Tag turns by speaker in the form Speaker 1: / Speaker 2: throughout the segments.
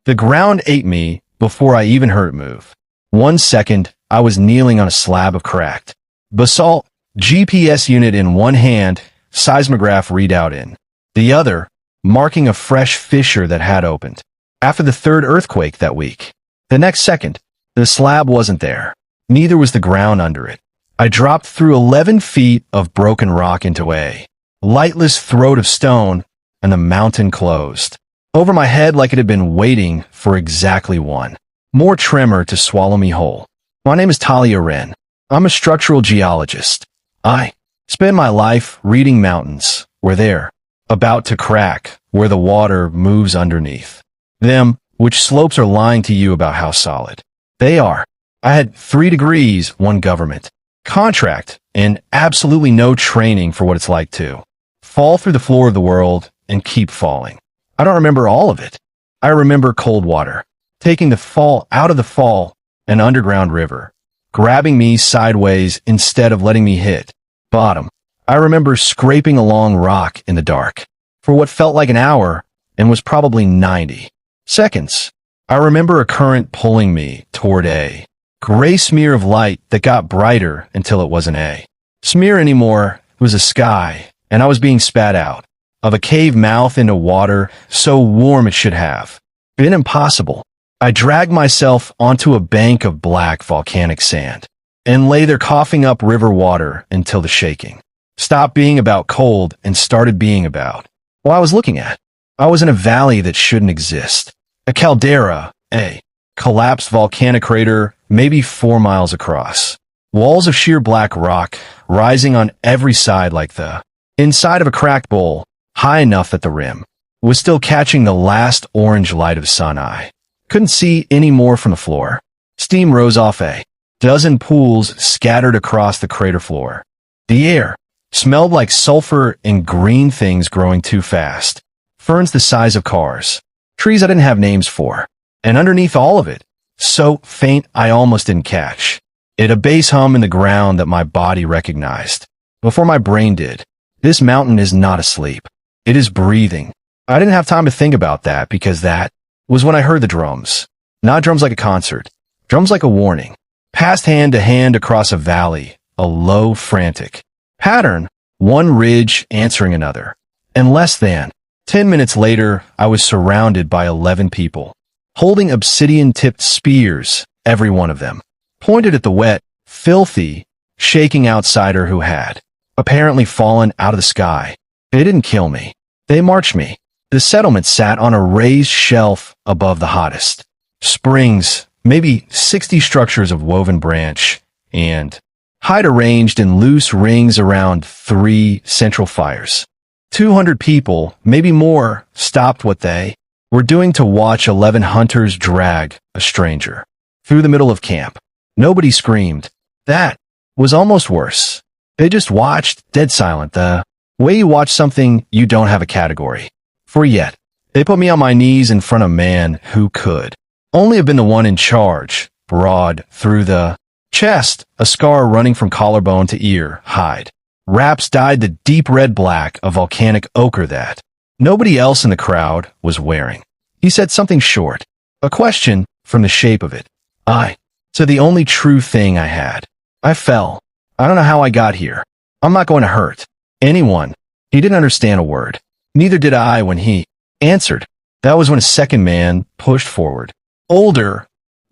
Speaker 1: The ground ate me before I even heard it move. 1 second, I was kneeling on a slab of cracked basalt, GPS unit in one hand, seismograph readout in the other, marking a fresh fissure that had opened after the third earthquake that week. The next second, the slab wasn't there. Neither was the ground under it. I dropped through 11 feet of broken rock into a lightless throat of stone, and the mountain closed over my head like it had been waiting for exactly one more tremor to swallow me whole. My name is Talia Wren. I'm a structural geologist. I spend my life reading mountains where they're about to crack, where the water moves underneath them, which slopes are lying to you about how solid they are. I had 3 degrees, 1 government contract, and absolutely no training for what it's like to fall through the floor of the world and keep falling. I don't remember all of it. I remember cold water taking the fall out of the fall, an underground river, grabbing me sideways instead of letting me hit bottom. I remember scraping along rock in the dark for what felt like an hour and was probably 90 seconds. I remember a current pulling me toward a gray smear of light that got brighter until it wasn't a smear anymore. It was a sky, and I was being spat out of a cave mouth into water so warm it should have been impossible. I dragged myself onto a bank of black volcanic sand and lay there coughing up river water until the shaking stopped being about cold and started being about what I was looking at. I was in a valley that shouldn't exist. A caldera, a collapsed volcanic crater, maybe 4 miles across. Walls of sheer black rock rising on every side like the inside of a cracked bowl, high enough that the rim was still catching the last orange light of sun. I couldn't see any more from the floor. Steam rose off a dozen pools scattered across the crater floor. The air smelled like sulfur and green things growing too fast. Ferns the size of cars. Trees I didn't have names for. And underneath all of it, so faint I almost didn't catch it, a bass hum in the ground that my body recognized before my brain did. This mountain is not asleep. It is breathing. I didn't have time to think about that because that was when I heard the drums. Not drums like a concert. Drums like a warning. Passed hand to hand across a valley, a low, frantic pattern, one ridge answering another. And less than 10 minutes later, I was surrounded by 11 people, holding obsidian-tipped spears, every one of them pointed at the wet, filthy, shaking outsider who had apparently fallen out of the sky. They didn't kill me. They marched me. The settlement sat on a raised shelf above the hottest springs, maybe 60 structures of woven branch and hide arranged in loose rings around 3 central fires. 200 people, maybe more, stopped what they were doing to watch 11 hunters drag a stranger through the middle of camp. Nobody screamed. That was almost worse. They just watched, dead silent, the way you watch something you don't have a category for yet. They put me on my knees in front of a man who could only have been the one in charge, broad through the chest, a scar running from collarbone to ear, hide. Wraps dyed the deep red black of volcanic ochre that nobody else in the crowd was wearing. He said something short, a question from the shape of it. I said the only true thing I had. I fell. I don't know how I got here. I'm not going to hurt anyone. He didn't understand a word. Neither did I when he answered. That was when a second man pushed forward. Older,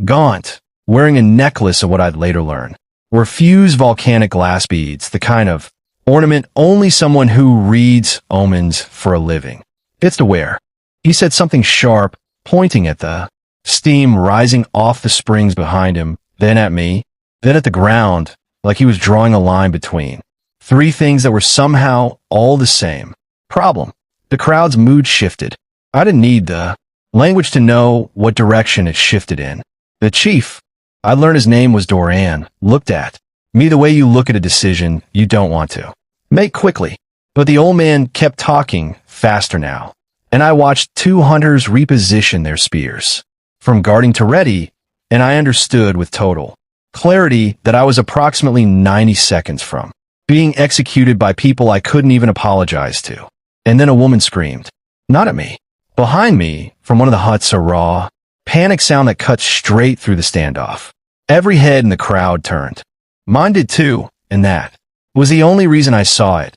Speaker 1: gaunt, wearing a necklace of what I'd later learn were fused volcanic glass beads, the kind of ornament only someone who reads omens for a living gets to wear. He said something sharp, pointing at the steam rising off the springs behind him, then at me, then at the ground, like he was drawing a line between 3 things that were somehow all the same. Problem. The crowd's mood shifted. I didn't need the language to know what direction it shifted in. The chief, I learned his name was Doran, looked at me the way you look at a decision you don't want to make quickly. But the old man kept talking faster now, and I watched 2 hunters reposition their spears from guarding to ready, and I understood with total clarity that I was approximately 90 seconds from being executed by people I couldn't even apologize to. And then a woman screamed, not at me. Behind me, from one of the huts, a raw, Panic sound that cut straight through the standoff. Every head in the crowd turned. Mine did too, and that was the only reason I saw it.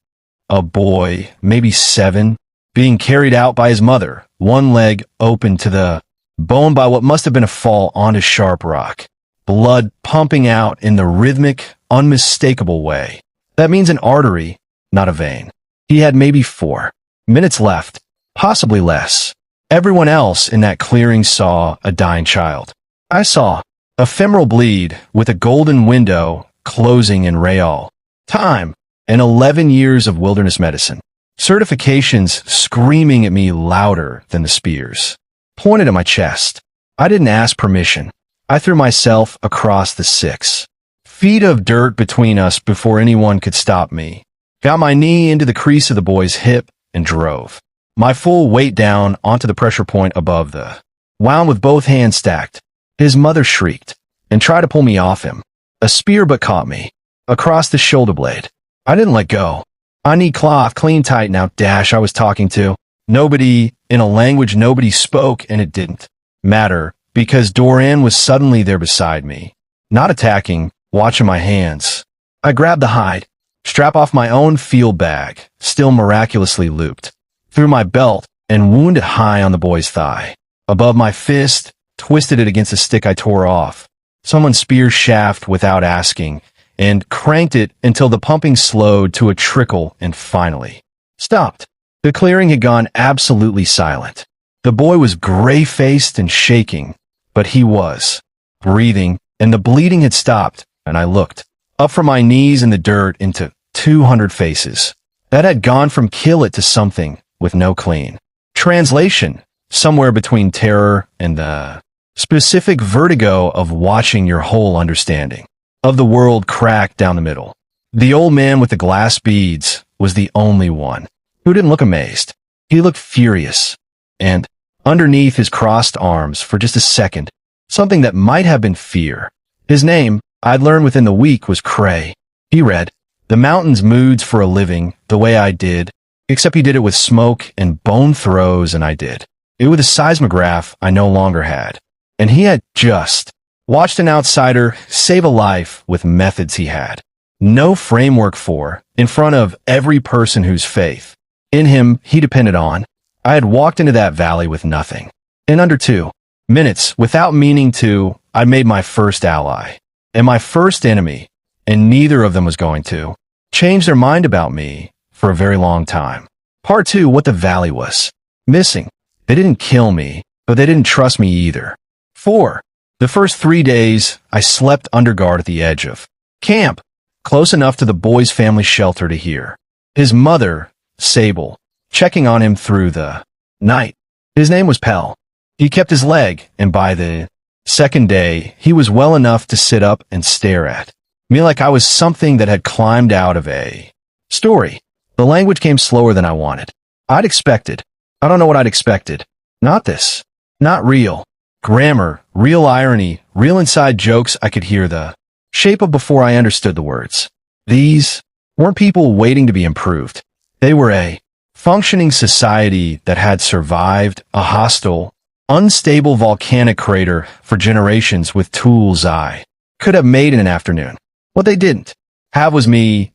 Speaker 1: A boy, maybe 7, being carried out by his mother, one leg open to the bone by what must have been a fall onto sharp rock. Blood pumping out in the rhythmic, unmistakable way. That means an artery, not a vein. He had maybe 4 minutes left, possibly less. Everyone else in that clearing saw a dying child. I saw a femoral bleed with a golden window closing in real time and 11 years of wilderness medicine. Certifications screaming at me louder than the spears. Pointed at my chest. I didn't ask permission. I threw myself across the 6 feet of dirt between us before anyone could stop me. Got my knee into the crease of the boy's hip and drove my full weight down onto the pressure point above the wound with both hands stacked. His mother shrieked and tried to pull me off him. A spear but caught me across the shoulder blade. I didn't let go. I need cloth clean tight now dash I was talking to. Nobody in a language nobody spoke, and it didn't matter because Dorian was suddenly there beside me, not attacking, watching my hands. I grabbed the hide, strap off my own field bag, still miraculously looped, through my belt and wounded high on the boy's thigh. Above my fist, twisted it against a stick I tore off. Someone speared shaft without asking and cranked it until the pumping slowed to a trickle and finally stopped. The clearing had gone absolutely silent. The boy was gray-faced and shaking, but he was breathing, and the bleeding had stopped, and I looked up from my knees in the dirt into 200 faces that had gone from kill it to something with no clean translation, somewhere between terror and the specific vertigo of watching your whole understanding of the world crack down the middle. The old man with the glass beads was the only one who didn't look amazed. He looked furious, and underneath his crossed arms for just a second, something that might have been fear. His name, I'd learned within the week, was Cray. He read the mountain's moods for a living the way I did, except he did it with smoke and bone throws, and I did it with a seismograph I no longer had. And he had just watched an outsider save a life with methods he had no framework for, in front of every person whose faith in him he depended on. I had walked into that valley with nothing. In under 2 minutes, without meaning to, I made my first ally and my first enemy, and neither of them was going to change their mind about me for a very long time. Part 2, what the valley was missing. They didn't kill me, but they didn't trust me either. 4. The first 3 days, I slept under guard at the edge of camp, close enough to the boy's family shelter to hear his mother, Sable, checking on him through the night. His name was Pell. He kept his leg, and by the second day, he was well enough to sit up and stare at me like I was something that had climbed out of a story. The language came slower than I wanted. I'd expected. I don't know what I'd expected. Not this. Not real. Grammar, real irony, real inside jokes I could hear the shape of before I understood the words. These weren't people waiting to be improved. They were a functioning society that had survived a hostile, unstable volcanic crater for generations with tools I could have made in an afternoon. What they didn't have was me,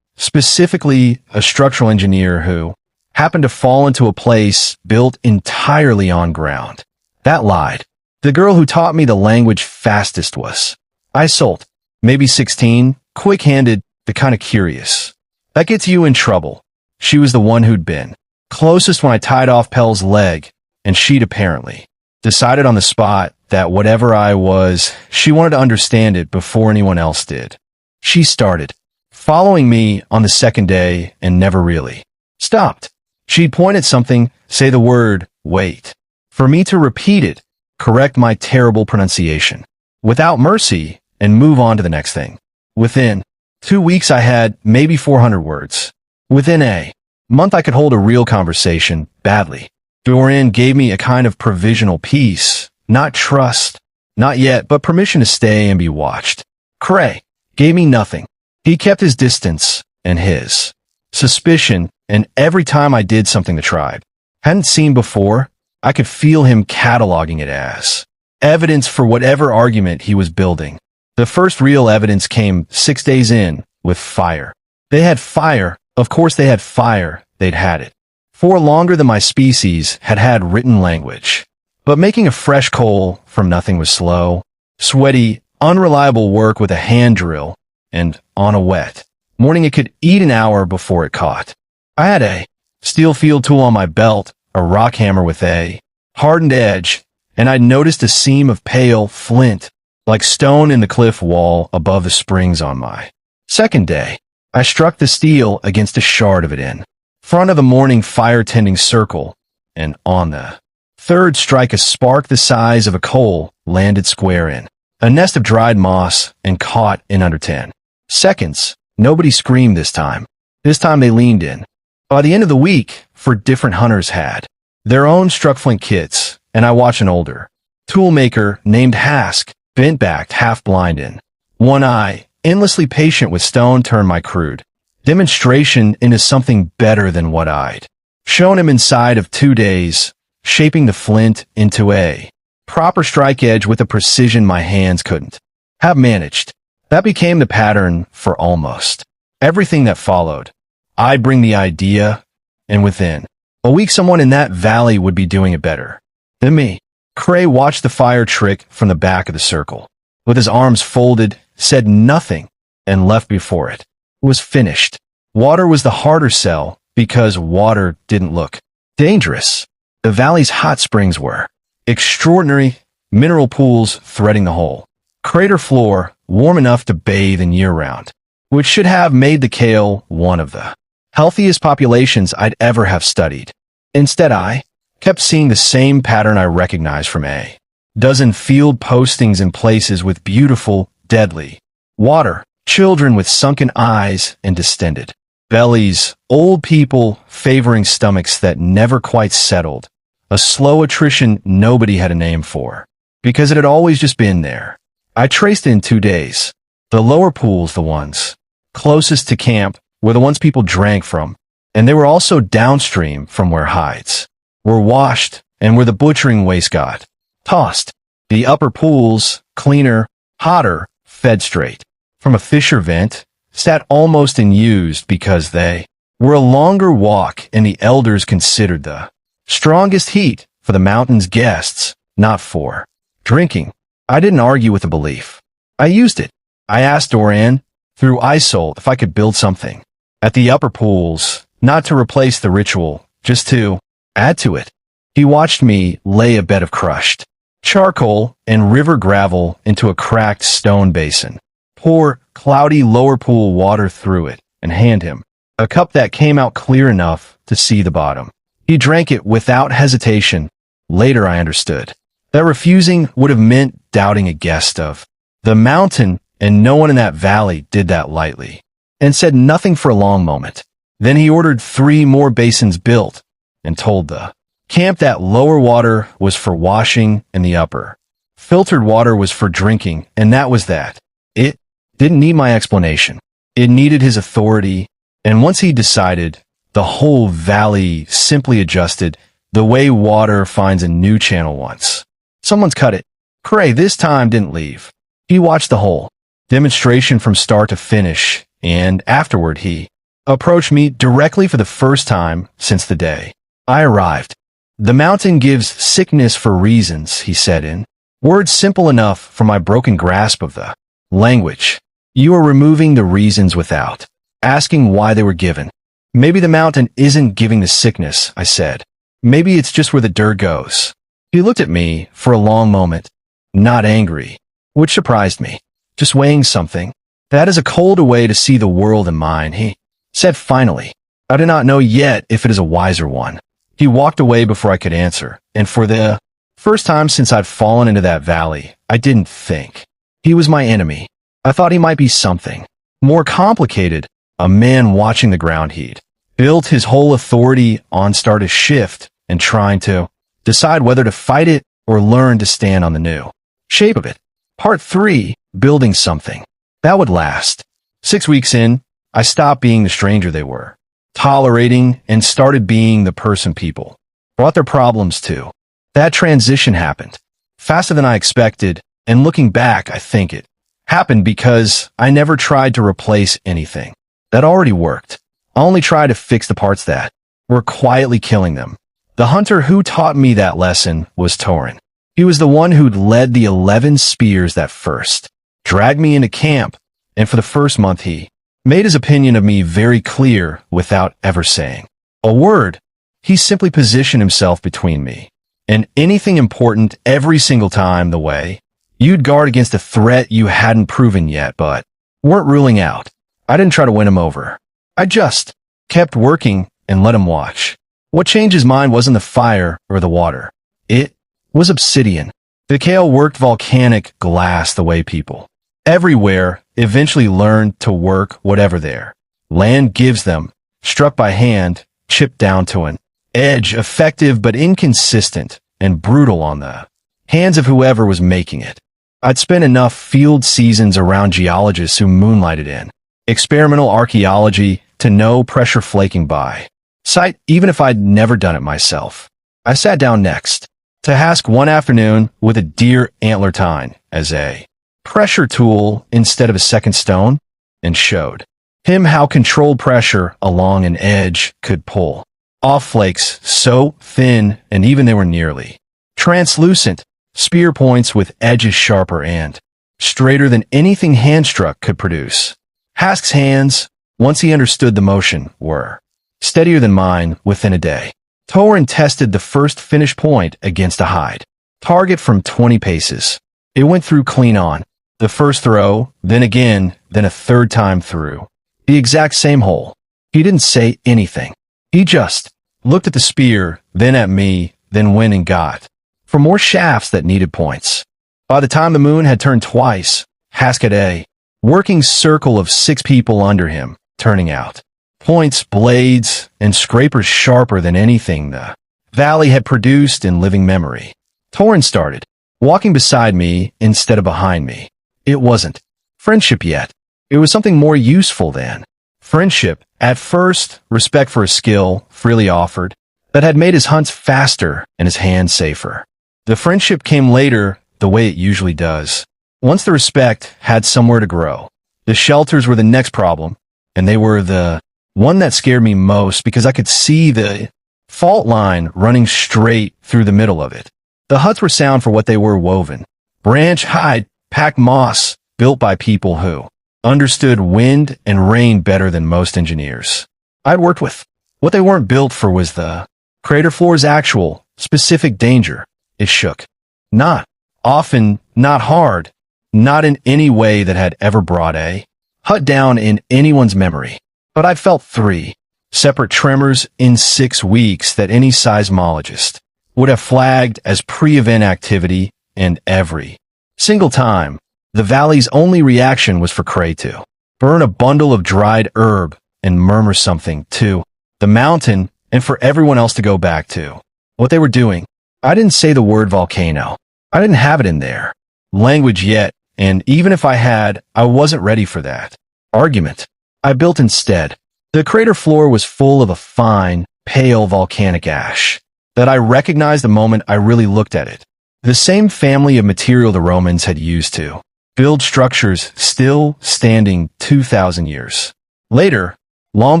Speaker 1: specifically a structural engineer who happened to fall into a place built entirely on ground. That lied. The girl who taught me the language fastest was Isolt, maybe 16, quick-handed, the kind of curious. That gets you in trouble. She was the one who'd been closest when I tied off Pell's leg, and she'd apparently decided on the spot that whatever I was, she wanted to understand it before anyone else did. She started following me on the second day and never really stopped. She'd point at something, say the word, wait, for me to repeat it, correct my terrible pronunciation, without mercy, and move on to the next thing. Within 2 weeks, I had maybe 400 words. Within a month, I could hold a real conversation, badly. Dorian gave me a kind of provisional peace, not trust, not yet, but permission to stay and be watched. Cray gave me nothing. He kept his distance and his suspicion, and every time I did something the tribe hadn't seen before, I could feel him cataloging it as evidence for whatever argument he was building. The first real evidence came 6 days in, with fire. They had fire. Of course they had fire. They'd had it. For longer than my species had had written language. But making a fresh coal from nothing was slow, sweaty, unreliable work with a hand drill, and on a wet morning it could eat an hour before it caught. I had a steel field tool on my belt, a rock hammer with a hardened edge, and I'd noticed a seam of pale flint, like stone in the cliff wall above the springs on my second day. I struck the steel against a shard of it in front of a morning fire-tending circle, and on the third strike a spark the size of a coal landed square in a nest of dried moss and caught in under 10 seconds. Nobody screamed this time. This time they leaned in. By the end of the week, for different hunters had their own struck flint kits, and I watched an older toolmaker named Hask, bent-backed, half-blind in one eye, endlessly patient with stone, turn my crude demonstration into something better than what I'd shown him inside of 2 days, shaping the flint into a proper strike edge with a precision my hands couldn't have managed. That became the pattern for almost everything that followed. I'd bring the idea, and within a week someone in that valley would be doing it better than me. Cray watched the fire trick from the back of the circle, with his arms folded, said nothing, and left before it was finished. Water was the harder sell because water didn't look dangerous. The valley's hot springs were extraordinary, mineral pools threading the whole crater floor, warm enough to bathe in year-round, which should have made the Kale one of the healthiest populations I'd ever have studied. Instead, I kept seeing the same pattern I recognized from a dozen field postings in places with beautiful, deadly water, children with sunken eyes and distended bellies, old people favoring stomachs that never quite settled, a slow attrition nobody had a name for, because it had always just been there. I traced it in 2 days. The lower pools, the ones closest to camp, were the ones people drank from, and they were also downstream from where hides were washed and where the butchering waste got tossed. The upper pools, cleaner, hotter, fed straight from a fissure vent, sat almost unused because they were a longer walk and the elders considered the strongest heat for the mountain's guests, not for drinking. I didn't argue with the belief. I used it. I asked Doran, through Isol, if I could build something at the upper pools, not to replace the ritual, just to add to it. He watched me lay a bed of crushed charcoal and river gravel into a cracked stone basin, pour cloudy lower pool water through it, and hand him a cup that came out clear enough to see the bottom. He drank it without hesitation. Later I understood that refusing would have meant doubting a guest of the mountain, and no one in that valley did that lightly, and said nothing for a long moment. Then he ordered 3 more basins built, and told the camp that lower water was for washing and the upper filtered water was for drinking, and that was that. It didn't need my explanation. It needed his authority, and once he decided, the whole valley simply adjusted the way water finds a new channel once someone's cut it. Cray this time didn't leave. He watched the whole demonstration from start to finish, and afterward he approached me directly for the first time since the day I arrived. The mountain gives sickness for reasons, he said in words simple enough for my broken grasp of the language. You are removing the reasons without asking why they were given. Maybe the mountain isn't giving the sickness, I said. Maybe it's just where the dirt goes. He looked at me for a long moment, not angry, which surprised me, just weighing something. That is a colder way to see the world than mine, he said finally. I do not know yet if it is a wiser one. He walked away before I could answer, and for the first time since I'd fallen into that valley, I didn't think he was my enemy. I thought he might be something more complicated, a man watching the ground he'd built his whole authority on start to shift and trying to decide whether to fight it or learn to stand on the new shape of it. Part 3, building something that would last. 6 weeks in, I stopped being the stranger they were tolerating and started being the person people brought their problems to. That transition happened faster than I expected, and looking back, I think it happened because I never tried to replace anything that already worked. I only tried to fix the parts that were quietly killing them. The hunter who taught me that lesson was Torin. He was the one who'd led the 11 spears that first dragged me into camp, and for the first month he made his opinion of me very clear without ever saying a word. He simply positioned himself between me and anything important every single time, the way you'd guard against a threat you hadn't proven yet but weren't ruling out. I didn't try to win him over. I just kept working and let him watch. What changed his mind wasn't the fire or the water. It was obsidian. The Kale worked volcanic glass the way people everywhere eventually learned to work whatever their land gives them, struck by hand, chipped down to an edge, effective but inconsistent and brutal on the hands of whoever was making it. I'd spent enough field seasons around geologists who moonlighted in experimental archaeology to know pressure flaking by sight, even if I'd never done it myself. I sat down next to Hask one afternoon with a deer antler tine as a pressure tool instead of a second stone, and showed him how controlled pressure along an edge could pull off flakes so thin and even they were nearly translucent spear points with edges sharper and straighter than anything hand-struck could produce. Hask's hands, once he understood the motion, were steadier than mine within a day. Torin tested the first finish point against a hide target from 20 paces. It went through clean on the first throw, then again, then a third time through the exact same hole. He didn't say anything. He just looked at the spear, then at me, then went and got for more shafts that needed points. By the time the moon had turned twice, Hask had a working circle of 6 people under him, turning out points, blades, and scrapers sharper than anything the valley had produced in living memory. Torin started walking beside me instead of behind me. It wasn't friendship yet. It was something more useful than friendship. At first, respect for his skill, freely offered, that had made his hunts faster and his hands safer. The friendship came later, the way it usually does. Once the respect had somewhere to grow. The shelters were the next problem, and they were the one that scared me most because I could see the fault line running straight through the middle of it. The huts were sound for what they were: woven branch, hide, packed moss, built by people who understood wind and rain better than most engineers I'd worked with. What they weren't built for was the crater floor's actual, specific danger. It shook. Not often, not hard, not in any way that had ever brought a hut down in anyone's memory. But I felt 3 separate tremors in 6 weeks that any seismologist would have flagged as pre-event activity, and every single time, the valley's only reaction was for Cray to burn a bundle of dried herb and murmur something to the mountain, and for everyone else to go back to what they were doing. I didn't say the word volcano. I didn't have it in their language yet, and even if I had, I wasn't ready for that argument. I built instead. The crater floor was full of a fine, pale volcanic ash that I recognized the moment I really looked at it. The same family of material the Romans had used to build structures still standing 2,000 years later, long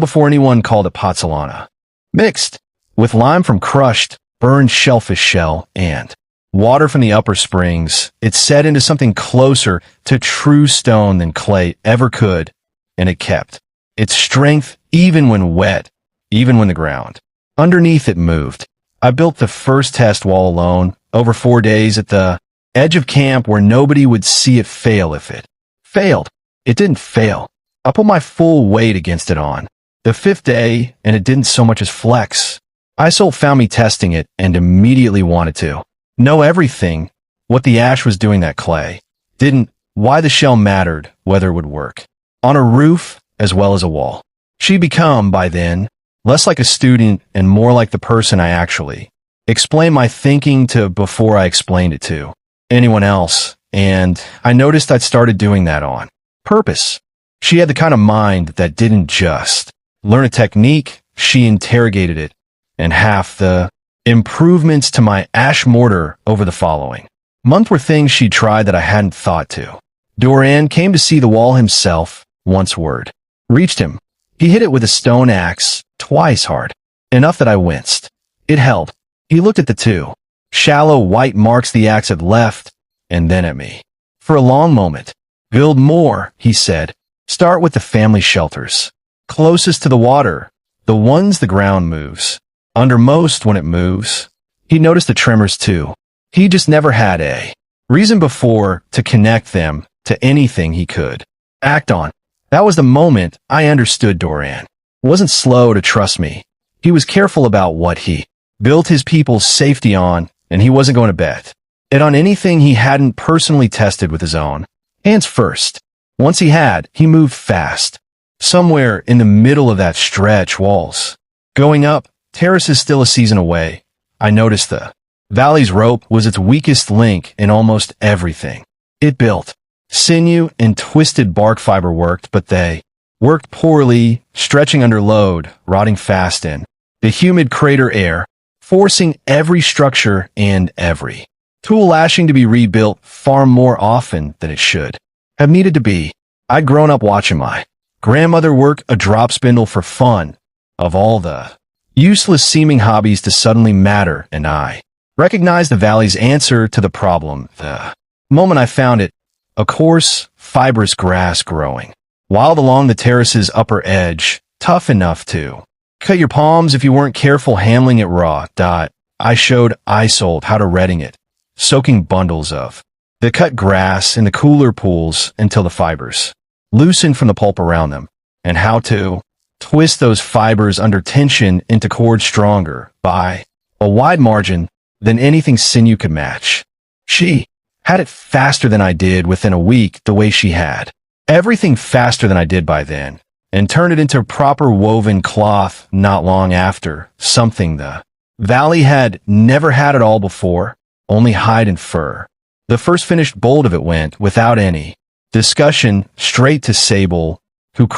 Speaker 1: before anyone called it pozzolana. Mixed with lime from crushed, burned shellfish shell and water from the upper springs, it set into something closer to true stone than clay ever could, and it kept its strength even when wet, even when the ground underneath it moved. I built the first test wall alone over 4 days at the edge of camp where nobody would see it fail. If it failed, it didn't fail. I put my full weight against it on the 5th day, and it didn't so much as flex. Isolt found me testing it and immediately wanted to know everything, what the ash was doing that clay didn't, why the shell mattered, whether it would work on a roof as well as a wall. She'd become, by then, less like a student and more like the person I actually explained my thinking to before I explained it to anyone else, and I noticed I'd started doing that on purpose. She had the kind of mind that didn't just learn a technique, she interrogated it, and half the improvements to my ash mortar over the following Months were things she'd tried that I hadn't thought to. Doran came to see the wall himself, once word. Reached him. He hit it with a stone axe, twice hard. Enough that I winced. It held. He looked at the two. Shallow white marks the axe had left, and then at me. For a long moment. Build more, he said. Start with the family shelters. Closest to the water. The ones the ground moves. Undermost when it moves. He noticed the tremors too. He just never had a reason before to connect them to anything he could act on. That was the moment I understood Doran. Wasn't slow to trust me. He was careful about what he built his people's safety on, and he wasn't going to bet it on anything he hadn't personally tested with his own hands first. Once he had, he moved fast. Somewhere in the middle of that stretch walls. Going up, terrace is still a season away. I noticed the valley's rope was its weakest link in almost everything it built. Sinew and twisted bark fiber worked, but they worked poorly, stretching under load, rotting fast in the humid crater air, forcing every structure and every tool lashing to be rebuilt far more often than it should have needed to be. I'd grown up watching my grandmother work a drop spindle for fun, of all the useless seeming hobbies to suddenly matter, and I recognized the valley's answer to the problem the moment I found it, a coarse, fibrous grass growing wild along the terrace's upper edge, tough enough to cut your palms if you weren't careful handling it raw. I showed Isold how to redding it, soaking bundles of the cut grass in the cooler pools until the fibers loosened from the pulp around them, and how to twist those fibers under tension into cords stronger, by a wide margin, than anything sinew could match. She had it faster than I did within a week, the way she had everything faster than I did by then, and turned it into proper woven cloth not long after, something the valley had never had at all before, only hide and fur. The first finished bolt of it went, without any discussion, straight to Sable, who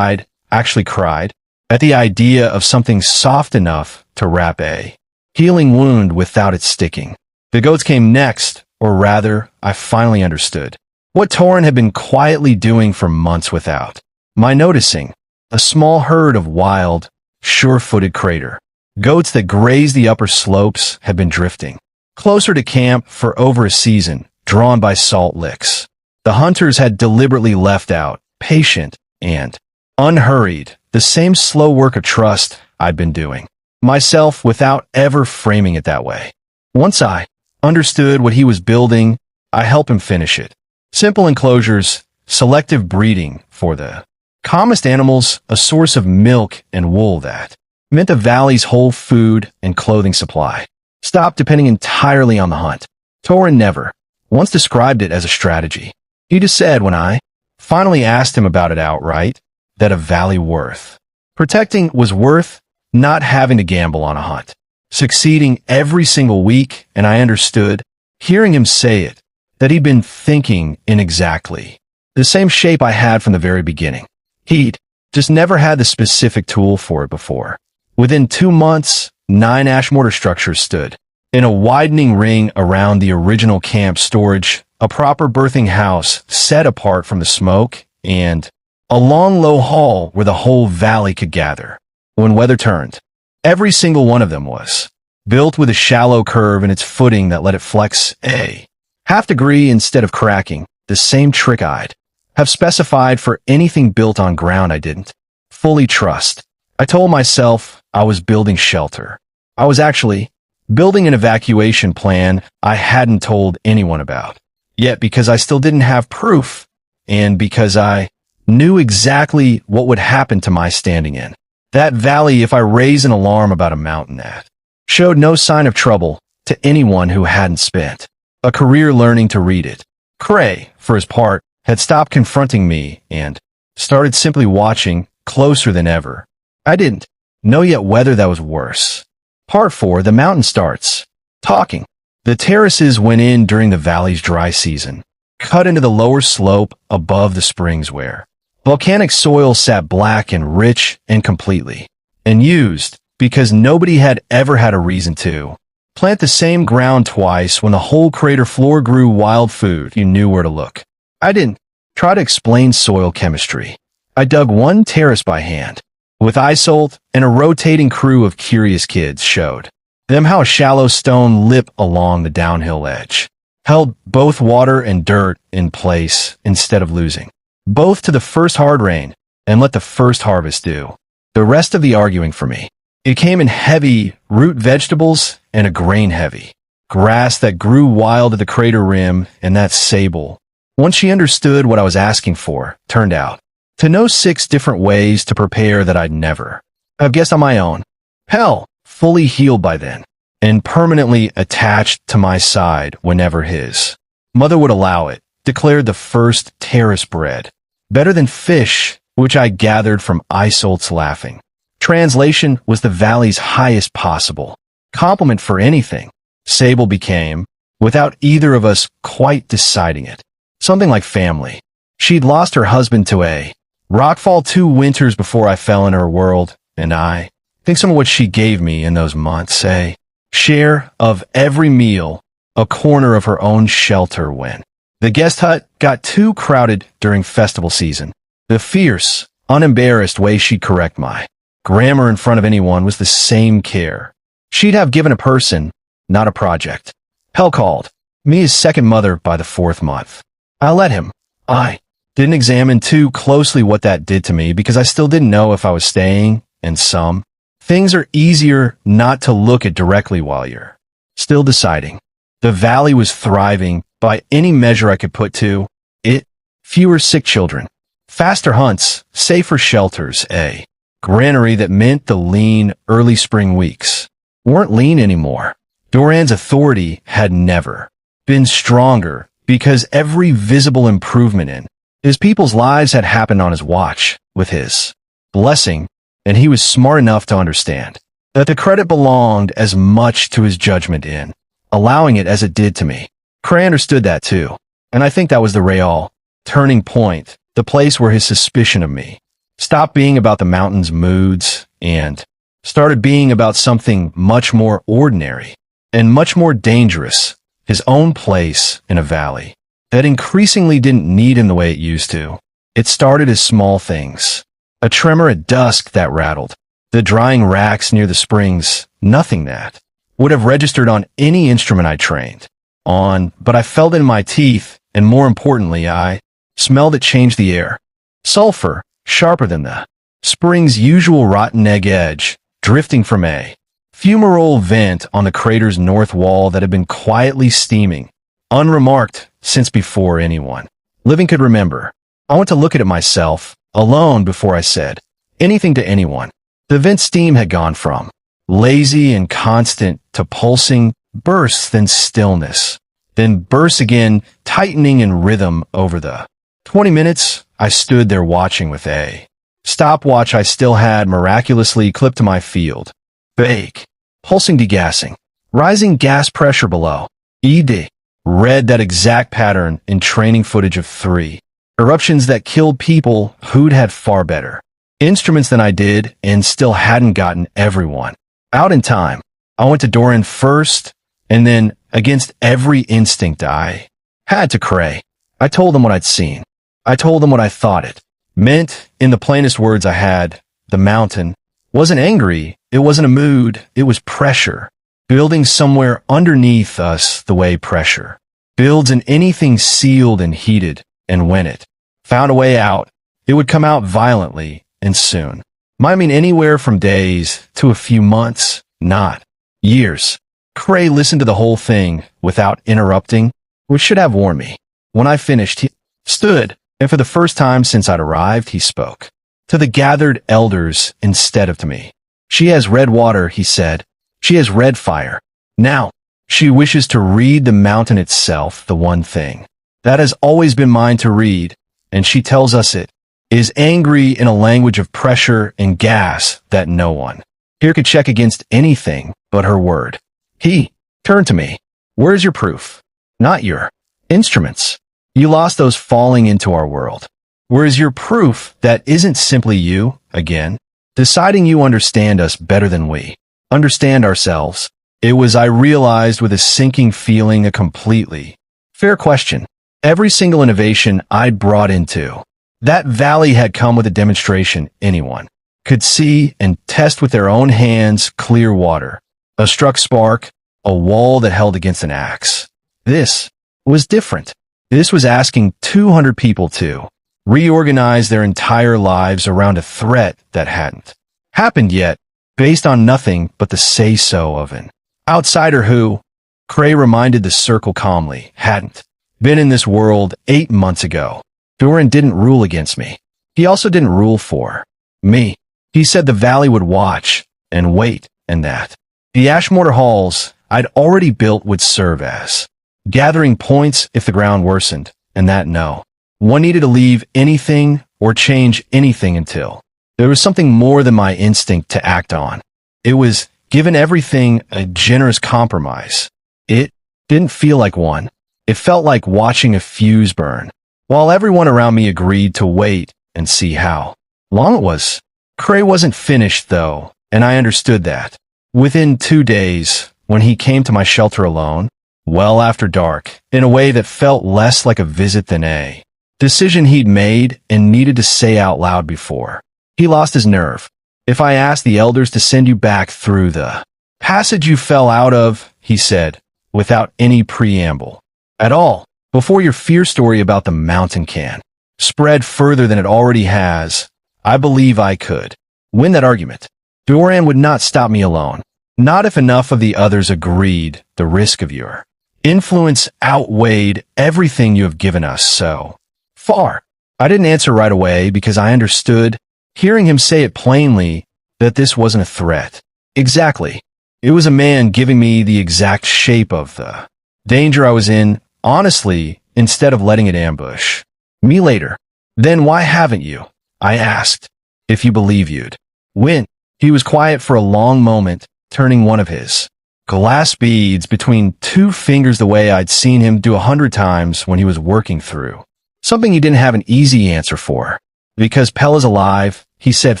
Speaker 1: actually cried, at the idea of something soft enough to wrap a healing wound without it sticking. The goats came next, or rather, I finally understood what Torin had been quietly doing for months without my noticing. A small herd of wild, sure-footed crater goats that grazed the upper slopes had been drifting closer to camp for over a season, drawn by salt licks. The hunters had deliberately left out, patient and unhurried, the same slow work of trust I'd been doing myself without ever framing it that way. Once I understood what he was building, I helped him finish it. Simple enclosures, selective breeding for the calmest animals, a source of milk and wool that meant the valley's whole food and clothing supply stopped depending entirely on the hunt. Torin never once described it as a strategy. He just said, when I finally asked him about it outright, that a valley worth protecting was worth not having to gamble on a hunt, succeeding every single week. And I understood, hearing him say it, that he'd been thinking in exactly the same shape I had from the very beginning. He'd just never had the specific tool for it before. Within 2 months, 9 ash mortar structures stood in a widening ring around the original camp storage, a proper birthing house set apart from the smoke, and a long low hall where the whole valley could gather when weather turned. Every single one of them was built with a shallow curve in its footing that let it flex a half degree instead of cracking, the same trick I'd have specified for anything built on ground I didn't fully trust. I told myself I was building shelter. I was actually building an evacuation plan I hadn't told anyone about. Yet because I still didn't have proof, and because I knew exactly what would happen to my standing in that valley if I raised an alarm about a mountain that showed no sign of trouble to anyone who hadn't spent a career learning to read it. Cray, for his part, had stopped confronting me and started simply watching closer than ever. I didn't know yet whether that was worse. Part 4, the mountain starts talking. The terraces went in during the valley's dry season, cut into the lower slope above the springs where volcanic soil sat black and rich and completely, and used, because nobody had ever had a reason to, Plant the same ground twice when the whole crater floor grew wild food. You knew where to look. I didn't try to explain soil chemistry. I dug one terrace by hand, with Isolt and a rotating crew of curious kids showed them how a shallow stone lip along the downhill edge held both water and dirt in place instead of losing both to the first hard rain and let the first harvest do the rest of the arguing for me. It came in heavy root vegetables and a grain-heavy grass that grew wild at the crater rim, and that sable, once she understood what I was asking for, turned out to know 6 different ways to prepare that I'd never have guessed on my own. Hell, fully healed by then, and permanently attached to my side whenever his mother would allow it, declared the first terrace bread better than fish, which I gathered from Isolt's laughing. Translation was the valley's highest possible compliment for anything. Sable became, without either of us quite deciding it, something like family. She'd lost her husband to a rockfall 2 winters before I fell in her world, and I think some of what she gave me in those months, a share of every meal, a corner of her own shelter when the guest hut got too crowded during festival season. The fierce, unembarrassed way she'd correct my grammar in front of anyone was the same care she'd have given a person, not a project. Hell called me his second mother by the 4th month. I let him. I didn't examine too closely what that did to me because I still didn't know if I was staying, and some things are easier not to look at directly while you're still deciding. The valley was thriving by any measure I could put to it. Fewer sick children, faster hunts, safer shelters, a granary that meant the lean early spring weeks weren't lean anymore. Doran's authority had never been stronger because every visible improvement in his people's lives had happened on his watch, with his blessing, and he was smart enough to understand that the credit belonged as much to his judgment in allowing it as it did to me. Cray understood that too, and I think that was the real turning point, the place where his suspicion of me stopped being about the mountain's moods and started being about something much more ordinary and much more dangerous, his own place in a valley that increasingly didn't need him the way it used to. It started as small things. A tremor at dusk that rattled the drying racks near the springs, nothing that would have registered on any instrument I trained on, but I felt it in my teeth, and more importantly, I smelled it change the air. Sulfur, sharper than the spring's usual rotten egg edge, drifting from a fumarole vent on the crater's north wall that had been quietly steaming, unremarked since before anyone living could remember. I went to look at it myself, alone, before I said anything to anyone. The vent steam had gone from lazy and constant to pulsing bursts, then stillness, then bursts again, tightening in rhythm over the 20 minutes I stood there watching with a stopwatch I still had miraculously clipped to my field. Bake, pulsing, degassing, rising gas pressure below. ED read that exact pattern in training footage of 3 eruptions that killed people who'd had far better instruments than I did and still hadn't gotten everyone out in time. I went to Doran first, and then, against every instinct I had to Cray, I told them what I'd seen. I told them what I thought it meant in the plainest words I had. The mountain wasn't angry, it wasn't a mood, it was pressure, building somewhere underneath us the way pressure builds in anything sealed and heated, and when it found a way out, it would come out violently and soon. Might mean anywhere from days to a few months, not years. Cray listened to the whole thing without interrupting, which should have warned me. When I finished, he stood, and for the first time since I'd arrived, he spoke to the gathered elders instead of to me. She has red water, he said. She has red fire. Now, she wishes to read the mountain itself, the one thing that has always been mine to read, and she tells us it is angry in a language of pressure and gas that no one here could check against anything but her word. He turned to me. Where's your proof? Not your instruments. You lost those falling into our world. Where is your proof that isn't simply you, again, deciding you understand us better than we understand ourselves? It was, I realized with a sinking feeling, a completely fair question. Every single innovation I'd brought into that valley had come with a demonstration anyone could see and test with their own hands: clear water, a struck spark, a wall that held against an axe. This was different. This was asking 200 people to reorganize their entire lives around a threat that hadn't happened yet, based on nothing but the say-so of an outsider who, Cray reminded the circle calmly, hadn't been in this world 8 months ago. Duran didn't rule against me. He also didn't rule for me. He said the valley would watch and wait, and that the Ashmortar halls I'd already built would serve as gathering points if the ground worsened, and that no one needed to leave anything or change anything until there was something more than my instinct to act on. It was, given everything, a generous compromise. It didn't feel like one. It felt like watching a fuse burn, while everyone around me agreed to wait and see how long it was. Cray wasn't finished, though, and I understood that. Within 2 days, when he came to my shelter alone, well after dark, in a way that felt less like a visit than a decision he'd made and needed to say out loud before he lost his nerve. If I asked the elders to send you back through the passage you fell out of, he said, without any preamble at all, before your fear story about the mountain can spread further than it already has, I believe I could win that argument. Duran would not stop me alone. Not if enough of the others agreed the risk of your influence outweighed everything you have given us so far. I didn't answer right away because I understood, hearing him say it plainly, that this wasn't a threat. Exactly. It was a man giving me the exact shape of the danger I was in, honestly, instead of letting it ambush me later. Then why haven't you? I asked. If you believe you'd win. He was quiet for a long moment, turning one of his glass beads between 2 fingers the way I'd seen him do 100 times when he was working through something he didn't have an easy answer for. Because Pella's alive, he said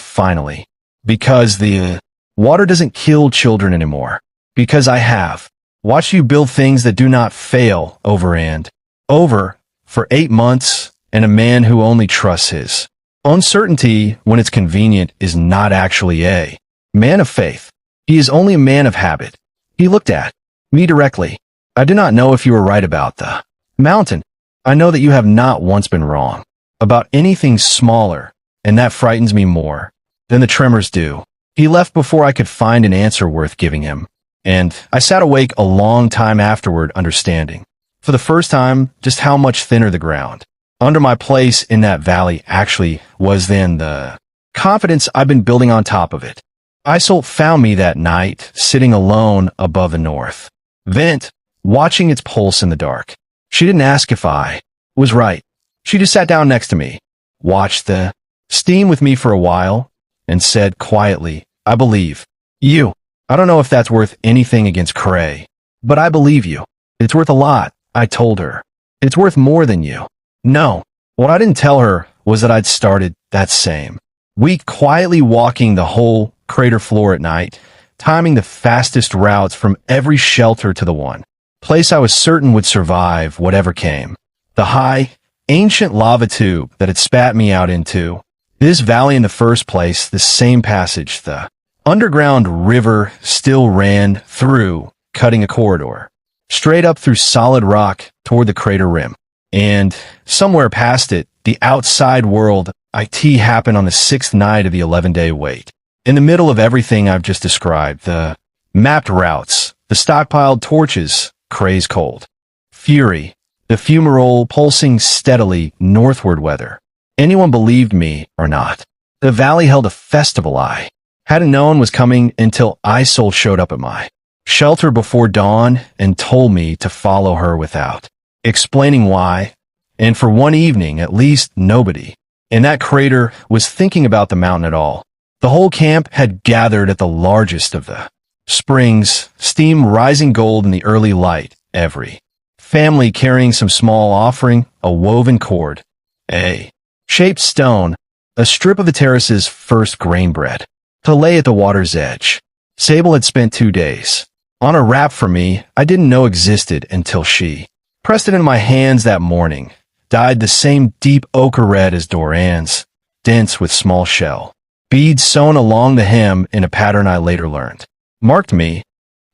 Speaker 1: finally. Because the water doesn't kill children anymore. Because I have watched you build things that do not fail over and over for 8 months, and a man who only trusts his uncertainty when it's convenient is not actually a man of faith. He is only a man of habit. He looked at me directly. I do not know if you were right about the mountain. I know that you have not once been wrong about anything smaller, and that frightens me more than the tremors do. He left before I could find an answer worth giving him, and I sat awake a long time afterward, understanding, for the first time, just how much thinner the ground under my place in that valley actually was than the confidence I've been building on top of it. Isolt found me that night, sitting alone above the north vent, watching its pulse in the dark. She didn't ask if I was right. She just sat down next to me, watched the steam with me for a while, and said quietly, I believe you. I don't know if that's worth anything against Cray, but I believe you. It's worth a lot, I told her. It's worth more than you. No. What I didn't tell her was that I'd started that same week quietly walking the whole crater floor at night, timing the fastest routes from every shelter to the one place I was certain would survive whatever came. The high, ancient lava tube that had spat me out into this valley in the first place, the same passage the underground river still ran through, cutting a corridor straight up through solid rock toward the crater rim. And somewhere past it, the outside world IT happened on the 6th night of the 11-day wait. In the middle of everything I've just described, the mapped routes, the stockpiled torches, Cray's cold fury, the fumarole pulsing steadily northward, whether anyone believed me or not. The valley held a festival I hadn't known was coming until Isolt showed up at my shelter before dawn and told me to follow her without explaining why. And for one evening, at least, nobody in that crater was thinking about the mountain at all. The whole camp had gathered at the largest of the springs, steam rising gold in the early light, every family carrying some small offering, a woven cord, a shaped stone, a strip of the terrace's first grain bread, to lay at the water's edge. Sable had spent 2 days on a wrap for me I didn't know existed until she pressed it in my hands that morning, dyed the same deep ochre red as Doran's, dense with small shell. Beads sewn along the hem in a pattern I later learned marked me,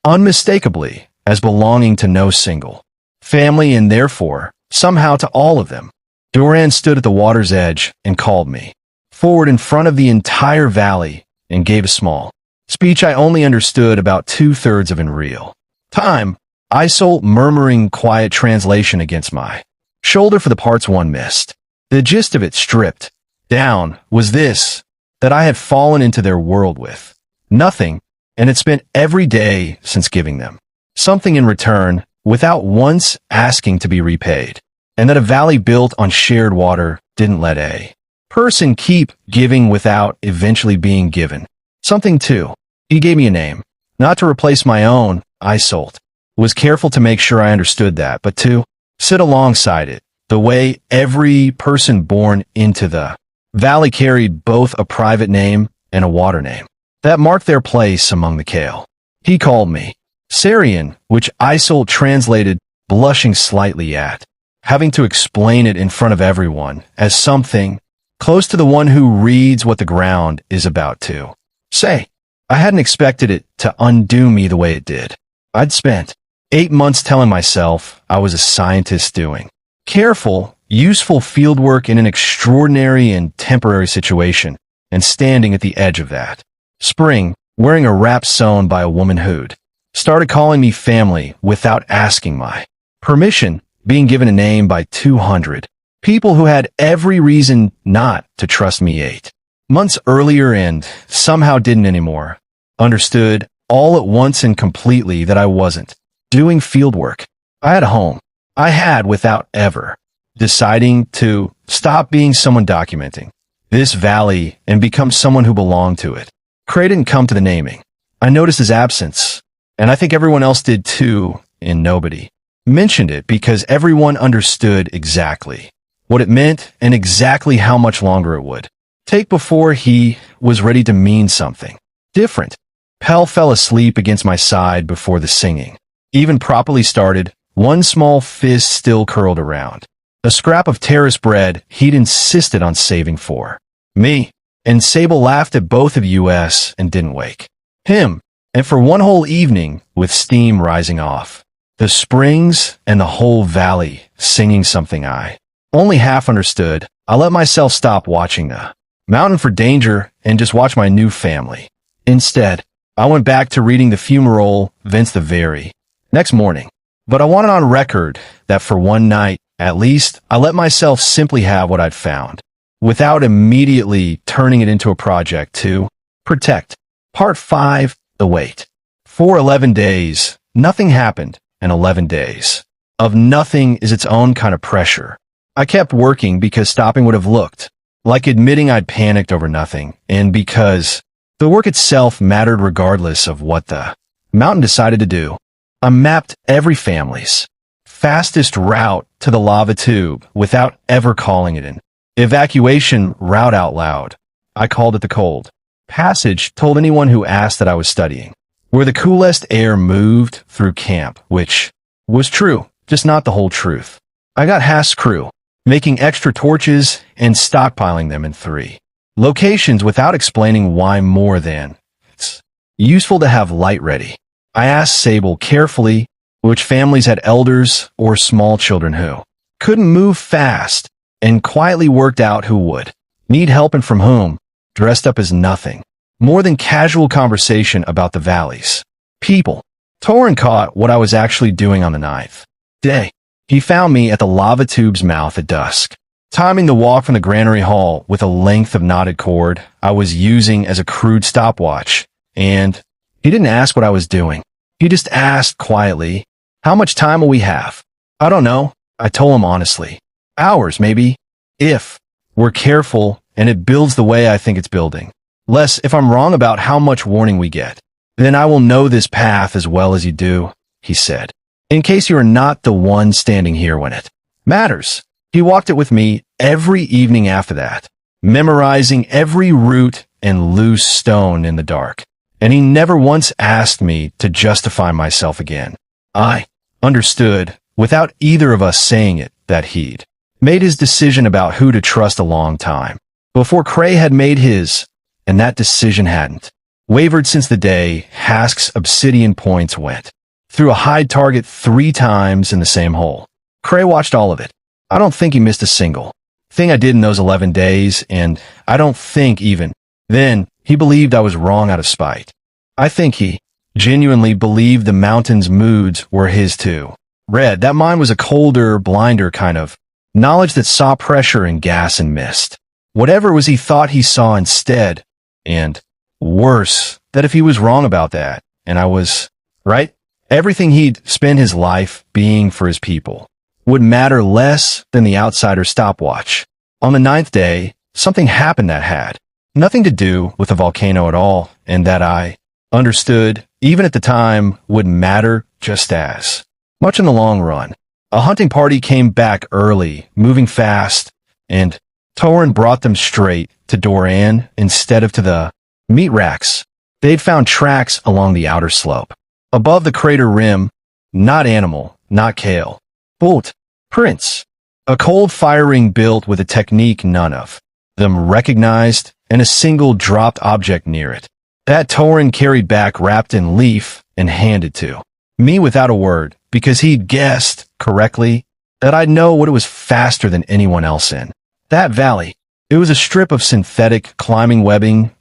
Speaker 1: unmistakably, as belonging to no single family and therefore, somehow to all of them. Doran stood at the water's edge and called me forward in front of the entire valley and gave a small speech I only understood about 2/3 of in real time. Isol murmuring quiet translation against my shoulder for the parts one missed. The gist of it stripped down was this, that I had fallen into their world with nothing and had spent every day since giving them something in return without once asking to be repaid, and that a valley built on shared water didn't let a person keep giving without eventually being given something too. He gave me a name, not to replace my own, Isolt. Was careful to make sure I understood that, but to sit alongside it, the way every person born into the valley carried both a private name and a water name that marked their place among the kale. He called me Sarian, which Isolt translated, blushing slightly at having to explain it in front of everyone, as something close to the one who reads what the ground is about to say. I hadn't expected it to undo me the way it did. I'd spent 8 months telling myself I was a scientist doing careful, useful fieldwork in an extraordinary and temporary situation, and standing at the edge of that. Spring, wearing a wrap sewn by a woman who'd started calling me family without asking my permission, being given a name by 200 people who had every reason not to trust me 8 months earlier and somehow didn't anymore. Understood all at once and completely that I wasn't doing fieldwork. I had a home. I had without ever deciding to stop being someone documenting this valley and become someone who belonged to it. Cray didn't come to the naming. I noticed his absence, and I think everyone else did too, and nobody mentioned it because everyone understood exactly what it meant and exactly how much longer it would take before he was ready to mean something different. Pell fell asleep against my side before the singing even properly started, one small fist still curled around a scrap of terrace bread he'd insisted on saving for me, and Sable laughed at both of us and didn't wake him, and for one whole evening, with steam rising off the springs and the whole valley singing something I only half understood, I let myself stop watching the mountain for danger and just watch my new family. Instead, I went back to reading the fumarole Vince the very next morning. But I wanted on record that for one night, at least, I let myself simply have what I'd found, without immediately turning it into a project to protect. Part 5, The Wait. For 11 days, nothing happened, and 11 days of nothing is its own kind of pressure. I kept working because stopping would have looked like admitting I'd panicked over nothing, and because the work itself mattered regardless of what the mountain decided to do. I mapped every family's fastest route to the lava tube without ever calling it an evacuation route out loud. I called it the cold passage, told anyone who asked that I was studying where the coolest air moved through camp, which was true, just not the whole truth. I got Haas' crew making extra torches and stockpiling them in 3 locations without explaining why more than it's useful to have light ready. I asked Sable carefully which families had elders or small children who couldn't move fast, and quietly worked out who would need help and from whom, dressed up as nothing more than casual conversation about the valleys. People. Torin caught what I was actually doing on the 9th day. He found me at the lava tube's mouth at dusk, timing the walk from the granary hall with a length of knotted cord I was using as a crude stopwatch, and he didn't ask what I was doing. He just asked quietly, "How much time will we have?" "I don't know," I told him honestly. "Hours, maybe, if we're careful and it builds the way I think it's building. Less if I'm wrong about how much warning we get. Then I will know this path as well as you do," he said, "in case you are not the one standing here when it matters." He walked it with me every evening after that, memorizing every root and loose stone in the dark. and he never once asked me to justify myself again. I understood, without either of us saying it, that he'd made his decision about who to trust a long time before Cray had made his, and that decision hadn't wavered since the day Hask's obsidian points went through a hide target 3 times in the same hole. Cray watched all of it. I don't think he missed a single thing I did in those 11 days, and I don't think even then he believed I was wrong out of spite. I think he genuinely believed the mountain's moods were his too. Red, that mine was a colder, blinder kind of knowledge that saw pressure and gas and mist. Whatever it was he thought he saw instead, and worse, that if he was wrong about that, and I was right, everything he'd spent his life being for his people would matter less than the outsider's stopwatch. On the 9th day, something happened that had nothing to do with the volcano at all, and that I understood, even at the time, would matter just as much in the long run. A hunting party came back early, moving fast, and Torin brought them straight to Doran instead of to the meat racks. They'd found tracks along the outer slope. Above the crater rim, not animal, not kale, but prints. A cold fire ring built with a technique none of them recognized, and a single dropped object near it that Torin carried back wrapped in leaf and handed to me without a word, because he'd guessed correctly that I'd know what it was faster than anyone else in that valley. It was a strip of synthetic climbing webbing,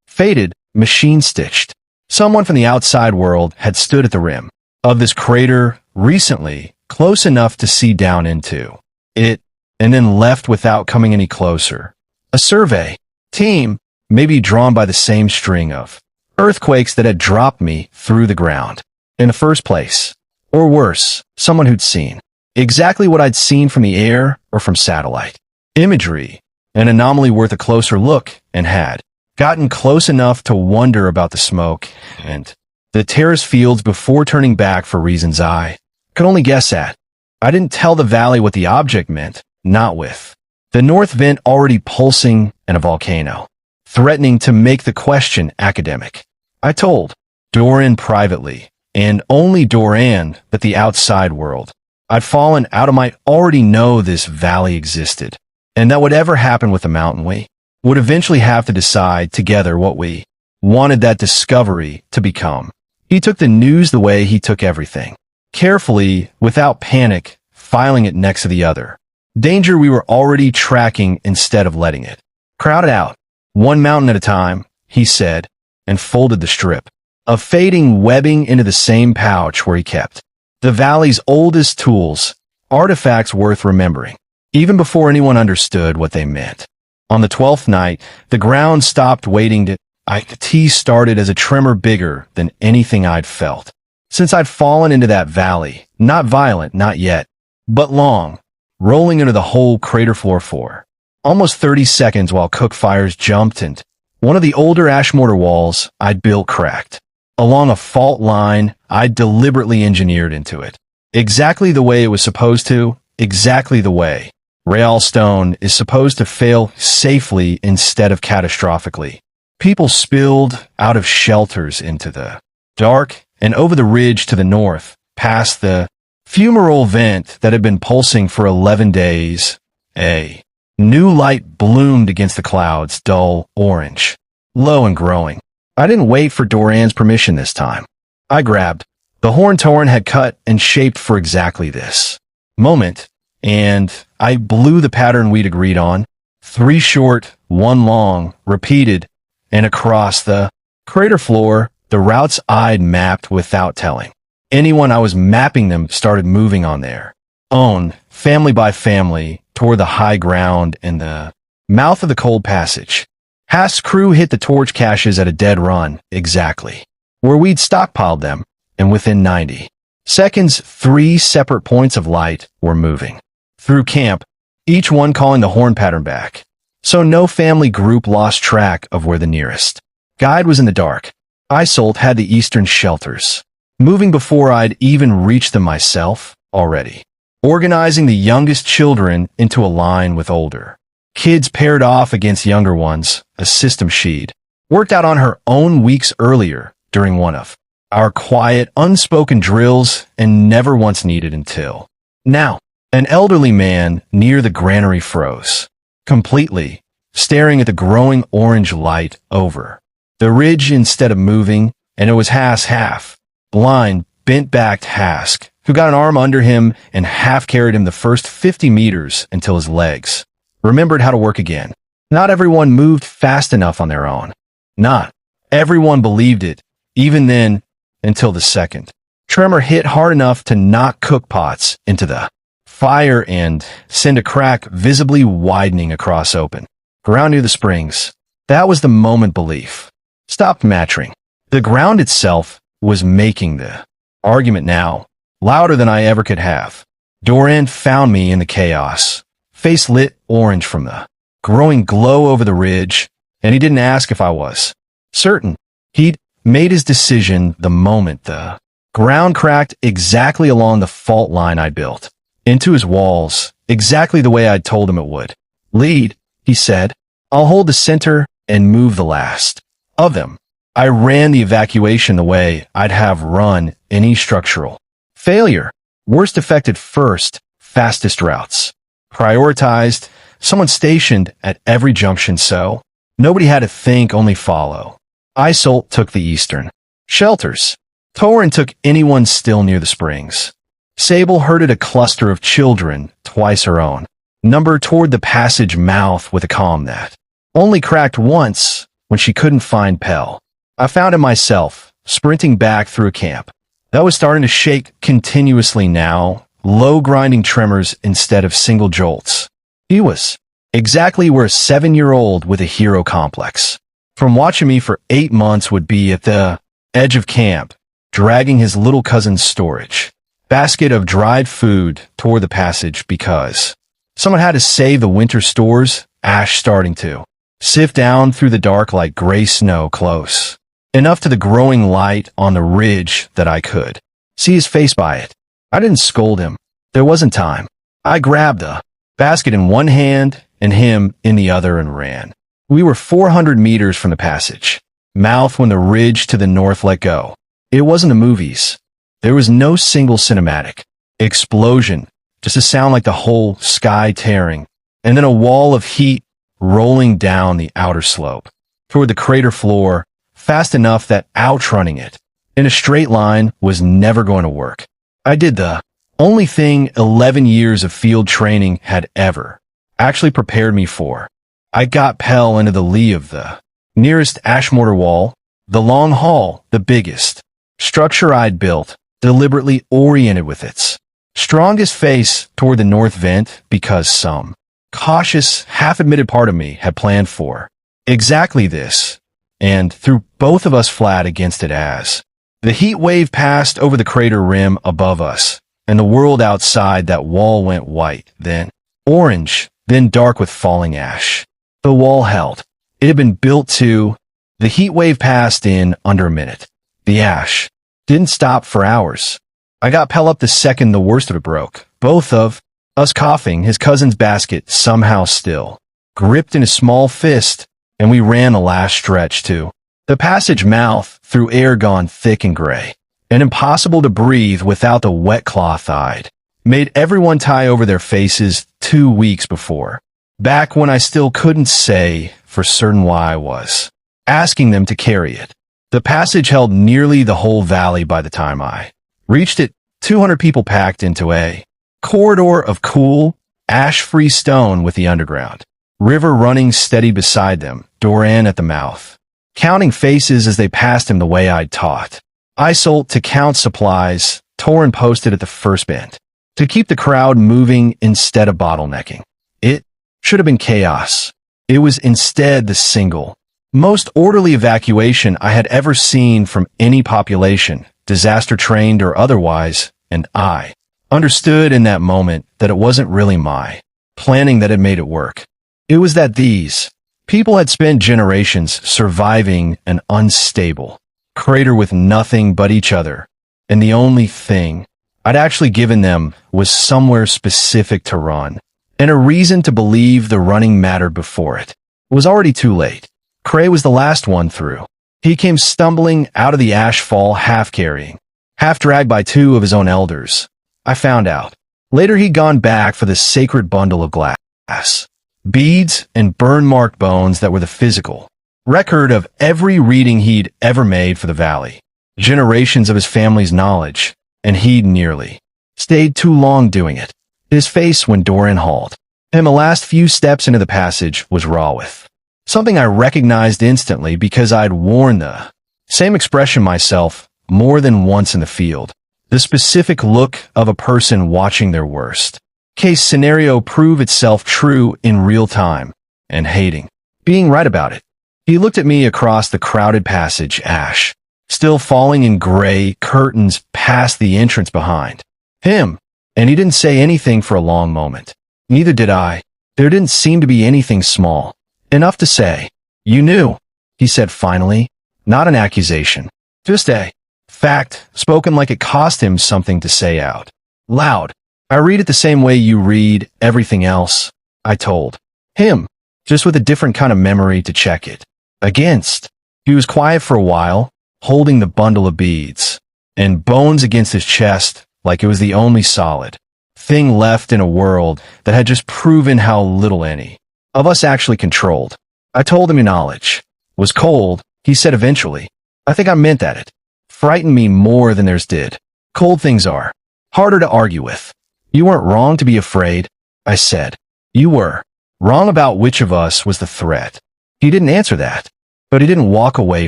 Speaker 1: faded, machine-stitched. Someone from the outside world had stood at the rim of this crater recently, close enough to see down into it, and then left without coming any closer. A survey team, maybe drawn by the same string of earthquakes that had dropped me through the ground in the first place. Or worse, someone who'd seen exactly what I'd seen from the air or from satellite imagery, an anomaly worth a closer look, and had gotten close enough to wonder about the smoke and the terrace fields before turning back for reasons I could only guess at. I didn't tell the valley what the object meant, not with the north vent already pulsing and a volcano threatening to make the question academic. I told Doran privately, and only Doran, that the outside world I'd fallen out of might already know this valley existed, and that whatever happened with the mountain, we would eventually have to decide together what we wanted that discovery to become. He took the news the way he took everything, carefully, without panic, filing it next to the other danger we were already tracking instead of letting it crowd it out. One mountain at a time, he said, and folded the strip of fading webbing into the same pouch where he kept the valley's oldest tools, artifacts worth remembering, even before anyone understood what they meant. On the 12th night, the ground stopped waiting to the tea started as a tremor bigger than anything I'd felt since I'd fallen into that valley, not violent, not yet, but long, rolling into the whole crater floor for almost 30 seconds while cook fires jumped and one of the older ash mortar walls I'd built cracked along a fault line I'd deliberately engineered into it. Exactly the way it was supposed to, exactly the way Real stone is supposed to fail safely instead of catastrophically. People spilled out of shelters into the dark and over the ridge to the north, past the fumarole vent that had been pulsing for 11 days. A new light bloomed against the clouds, dull orange, low and growing. I didn't wait for Doran's permission this time. I grabbed the horn Torin had cut and shaped for exactly this moment, and I blew the pattern we'd agreed on. 3 short, 1 long, repeated, and across the crater floor, the routes I'd mapped without telling anyone I was mapping them started moving on their own, family by family, toward the high ground and the mouth of the cold passage. Hask's crew hit the torch caches at a dead run, exactly where we'd stockpiled them, and within 90 seconds, 3 separate points of light were moving through camp, each one calling the horn pattern back, so no family group lost track of where the nearest guide was in the dark. Isolt had the eastern shelters, moving before I'd even reached them myself, already organizing the youngest children into a line with older kids paired off against younger ones, a system she'd worked out on her own weeks earlier during one of our quiet, unspoken drills and never once needed until now. An elderly man near the granary froze, completely, staring at the growing orange light over the ridge instead of moving, and it was half, blind, bent-backed Hask, who got an arm under him and half-carried him the first 50 meters until his legs remembered how to work again. Not everyone moved fast enough on their own. Not everyone believed it, even then, until the second tremor hit hard enough to knock cookpots into the fire and send a crack visibly widening across open ground near the springs. That was the moment belief stopped mattering. The ground itself was making the argument now, louder than I ever could have. Doran found me in the chaos, face lit orange from the growing glow over the ridge, and he didn't ask if I was certain. He'd made his decision the moment the ground cracked exactly along the fault line I'd built into his walls, exactly the way I'd told him it would. Lead, he said. I'll hold the center and move the last of them. I ran the evacuation the way I'd have run any structural failure. Worst affected first, fastest routes. Prioritized, someone stationed at every junction so nobody had to think, only follow. Isolt took the eastern shelters. Torin took anyone still near the springs. Sable herded a cluster of children, twice her own number, toward the passage mouth with a calm that only cracked once when she couldn't find Pell. I found him myself, sprinting back through a camp that was starting to shake continuously now, low grinding tremors instead of single jolts. He was exactly where a 7-year-old with a hero complex from watching me for 8 months would be, at the edge of camp, dragging his little cousin's storage basket of dried food toward the passage because someone had to save the winter stores. Ash starting to sift down through the dark like gray snow, close enough to the growing light on the ridge that I could see his face by it. I didn't scold him. There wasn't time. I grabbed the basket in one hand and him in the other and ran. We were 400 meters from the passage mouth when the ridge to the north let go. It wasn't the movies. There was no single cinematic explosion, just a sound like the whole sky tearing, and then a wall of heat rolling down the outer slope toward the crater floor, fast enough that outrunning it in a straight line was never going to work. I did the only thing 11 years of field training had ever actually prepared me for. I got Pell into the lee of the nearest ash mortar wall, the long hall, the biggest structure I'd built, deliberately oriented with its strongest face toward the north vent because some cautious, half-admitted part of me had planned for exactly this, and threw both of us flat against it as the heat wave passed over the crater rim above us, and the world outside that wall went white, then orange, then dark with falling ash. The wall held. It had been built to. The heat wave passed in under a minute. The ash didn't stop for hours. I got Pell up the second the worst of it broke. Both of us coughing, his cousin's basket somehow still gripped in a small fist, and we ran the last stretch to the passage mouth through air gone thick and gray, and impossible to breathe without the wet cloth I'd made everyone tie over their faces 2 weeks before, back when I still couldn't say for certain why I was asking them to carry it. The passage held nearly the whole valley by the time I reached it, 200 people packed into a corridor of cool, ash-free stone with the underground river running steady beside them, Doran at the mouth, counting faces as they passed him the way I'd taught Isolt to count supplies. Torin posted at the first bend to keep the crowd moving instead of bottlenecking. It should have been chaos. It was instead the single most orderly evacuation I had ever seen from any population, disaster trained or otherwise, and I understood in that moment that it wasn't really my planning that had made it work. It was that these people had spent generations surviving an unstable crater with nothing but each other, and the only thing I'd actually given them was somewhere specific to run, and a reason to believe the running mattered before it was already too late. Cray was the last one through. He came stumbling out of the ash fall half carrying, half dragged by two of his own elders. I found out. Later he'd gone back for the sacred bundle of glass, beads, and burn-marked bones that were the physical record of every reading he'd ever made for the valley. Generations of his family's knowledge, and he'd nearly stayed too long doing it. His face when Doran hauled him the last few steps into the passage was raw with something I recognized instantly because I'd worn the same expression myself more than once in the field. The specific look of a person watching their worst case scenario prove itself true in real time and hating being right about it. He looked at me across the crowded passage, ash still falling in gray curtains past the entrance behind him, and he didn't say anything for a long moment. Neither did I. There didn't seem to be anything small enough to say. You knew, he said finally, not an accusation, just a fact spoken like it cost him something to say out loud. I read it the same way you read everything else, I told him, just with a different kind of memory to check it against. He was quiet for a while, holding the bundle of beads and bones against his chest like it was the only solid thing left in a world that had just proven how little any of us actually controlled. I told him your knowledge was cold, he said eventually. I think I meant that it frightened me more than theirs did. Cold things are harder to argue with. You weren't wrong to be afraid, I said. You were wrong about which of us was the threat. He didn't answer that, but he didn't walk away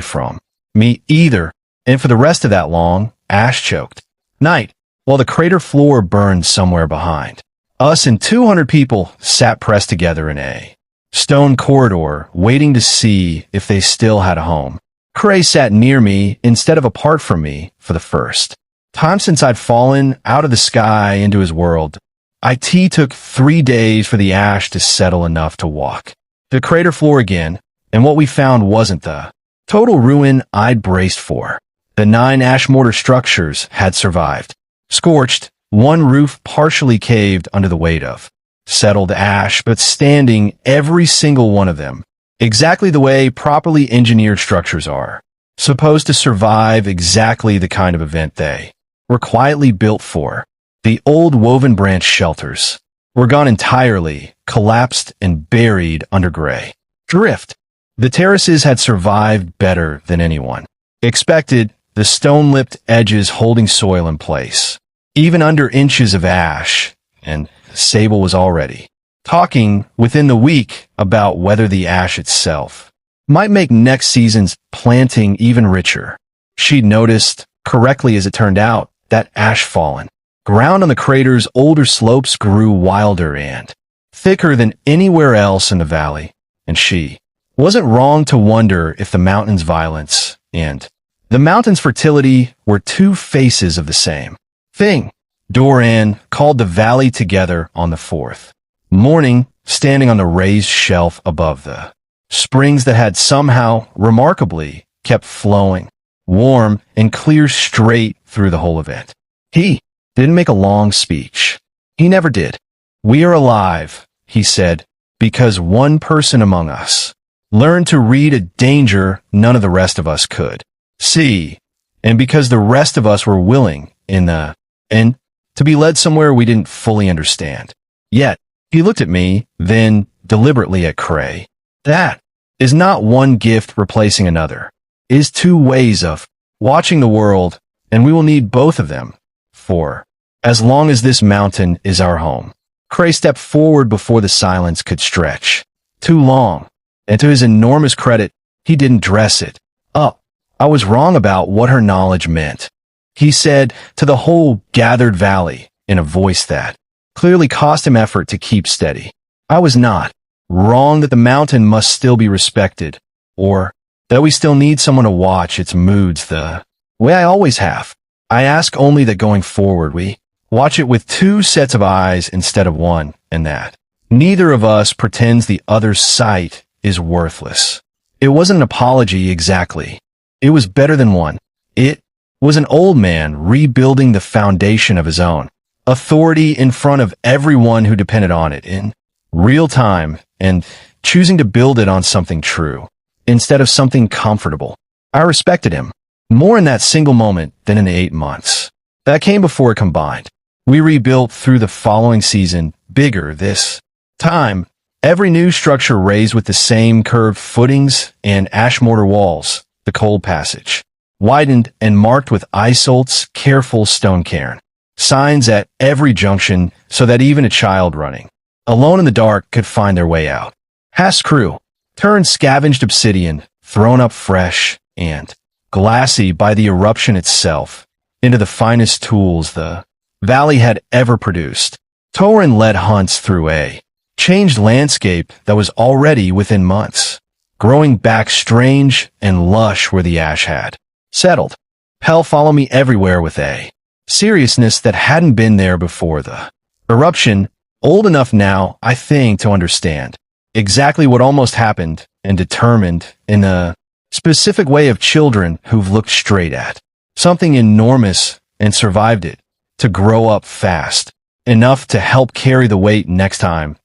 Speaker 1: from me either, and for the rest of that long, ash-choked night, while the crater floor burned somewhere behind us and 200 people sat pressed together in a stone corridor, waiting to see if they still had a home. Cray sat near me instead of apart from me for the first time since I'd fallen out of the sky into his world. It took 3 days for the ash to settle enough to walk the crater floor again, and what we found wasn't the total ruin I'd braced for. The 9 ash mortar structures had survived. Scorched, one roof partially caved under the weight of settled ash, but standing, every single one of them, exactly the way properly engineered structures are supposed to survive exactly the kind of event they were quietly built for. The old woven branch shelters were gone entirely, collapsed and buried under gray drift. The terraces had survived better than anyone expected, the stone-lipped edges holding soil in place, even under inches of ash, and Sable was already talking within the week about whether the ash itself might make next season's planting even richer. She'd noticed, correctly as it turned out, that ash-fallen ground on the crater's older slopes grew wilder and thicker than anywhere else in the valley, and she wasn't wrong to wonder if the mountain's violence and the mountain's fertility were two faces of the same thing. Doran called the valley together on the 4th morning, standing on the raised shelf above the springs that had somehow, remarkably, kept flowing, warm and clear straight through the whole event. He didn't make a long speech. He never did. We are alive, he said, because one person among us learned to read a danger none of the rest of us could see, and because the rest of us were willing in the end to be led somewhere we didn't fully understand. Yet, he looked at me, then deliberately at Cray. That is not one gift replacing another. It is 2 ways of watching the world, and we will need both of them for as long as this mountain is our home. Cray stepped forward before the silence could stretch too long, and to his enormous credit, he didn't dress it up. I was wrong about what her knowledge meant, he said to the whole gathered valley in a voice that clearly cost him effort to keep steady. I was not wrong that the mountain must still be respected, or that we still need someone to watch its moods the way I always have. I ask only that going forward we watch it with 2 sets of eyes instead of one, and that neither of us pretends the other's sight is worthless. It wasn't an apology exactly. It was better than one. It was an old man rebuilding the foundation of his own authority in front of everyone who depended on it in real time and choosing to build it on something true. instead of something comfortable. I respected him more in that single moment than in the 8 months that came before it combined. We rebuilt through the following season, bigger this time. Every new structure raised with the same curved footings and ash mortar walls. The cold passage widened and marked with Isolt's careful stone cairn. Signs at every junction so that even a child running alone in the dark could find their way out. Haas crew turned scavenged obsidian, thrown up fresh and glassy by the eruption itself, into the finest tools the valley had ever produced. Torin led hunts through a changed landscape that was already within months, growing back strange and lush where the ash had settled. Pell followed me everywhere with a seriousness that hadn't been there before the eruption, old enough now, I think, to understand exactly what almost happened and determined in a specific way of children who've looked straight at something enormous and survived it, to grow up fast enough to help carry the weight next time.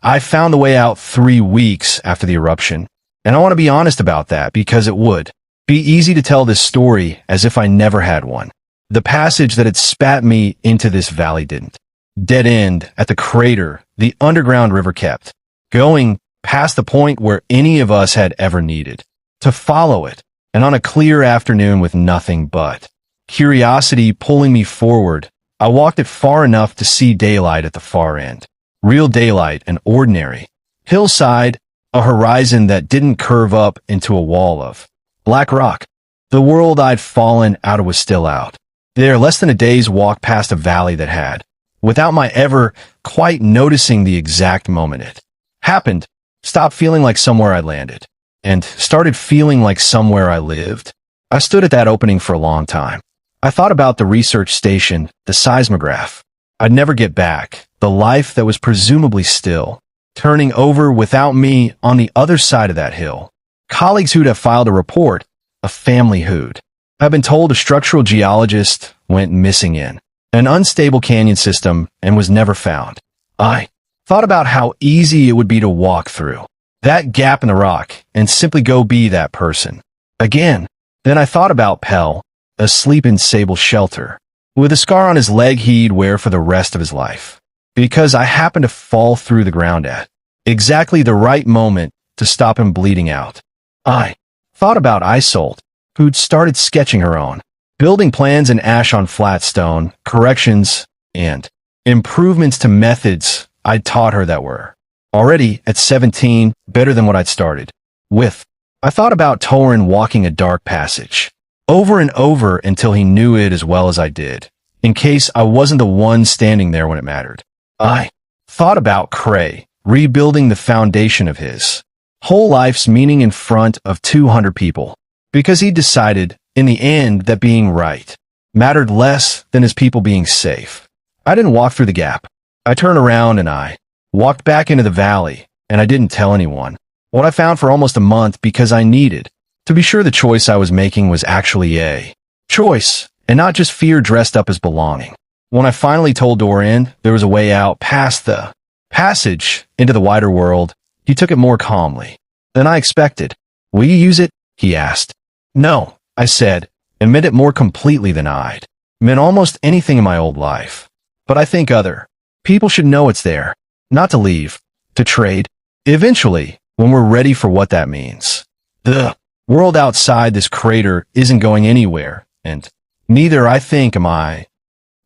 Speaker 1: I found the way out 3 weeks after the eruption, and I want to be honest about that because it would be easy to tell this story as if I never had one. The passage that had spat me into this valley didn't. Dead end at the crater the underground river kept going past the point where any of us had ever needed to follow it, and on a clear afternoon with nothing but curiosity pulling me forward, I walked it far enough to see daylight at the far end. Real daylight, an ordinary hillside, a horizon that didn't curve up into a wall of black rock. The world I'd fallen out of was still out there, less than a day's walk past a valley that had, without my ever quite noticing the exact moment it happened, stopped feeling like somewhere I landed, and started feeling like somewhere I lived. I stood at that opening for a long time. I thought about the research station, the seismograph I'd never get back, the life that was presumably still turning over without me on the other side of that hill. Colleagues who'd have filed a report, a family who'd have been told a structural geologist went missing in an unstable canyon system and was never found. I thought about how easy it would be to walk through that gap in the rock and simply go be that person again. Then I thought about Pell, asleep in Sable's shelter, with a scar on his leg he'd wear for the rest of his life, because I happened to fall through the ground at exactly the right moment to stop him bleeding out. I thought about Isolt, who'd started sketching her own building plans in ash on flat stone, corrections and improvements to methods I'd taught her that were already, at 17, better than what I'd started with. I thought about Torin walking a dark passage over and over until he knew it as well as I did, in case I wasn't the one standing there when it mattered. I thought about Cray rebuilding the foundation of his whole life's meaning in front of 200 people, because he decided in the end that being right mattered less than his people being safe. I didn't walk through the gap. I turned around and I walked back into the valley, and I didn't tell anyone what I found for almost a month, because I needed to be sure the choice I was making was actually a choice and not just fear dressed up as belonging. When I finally told Dorian there was a way out past the passage into the wider world, he took it more calmly than I expected. Will you use it? He asked. No, I said, and meant it more completely than I'd meant almost anything in my old life. But I think other people should know it's there, not to leave, to trade, eventually, when we're ready for what that means. The world outside this crater isn't going anywhere, and neither, I think, am I.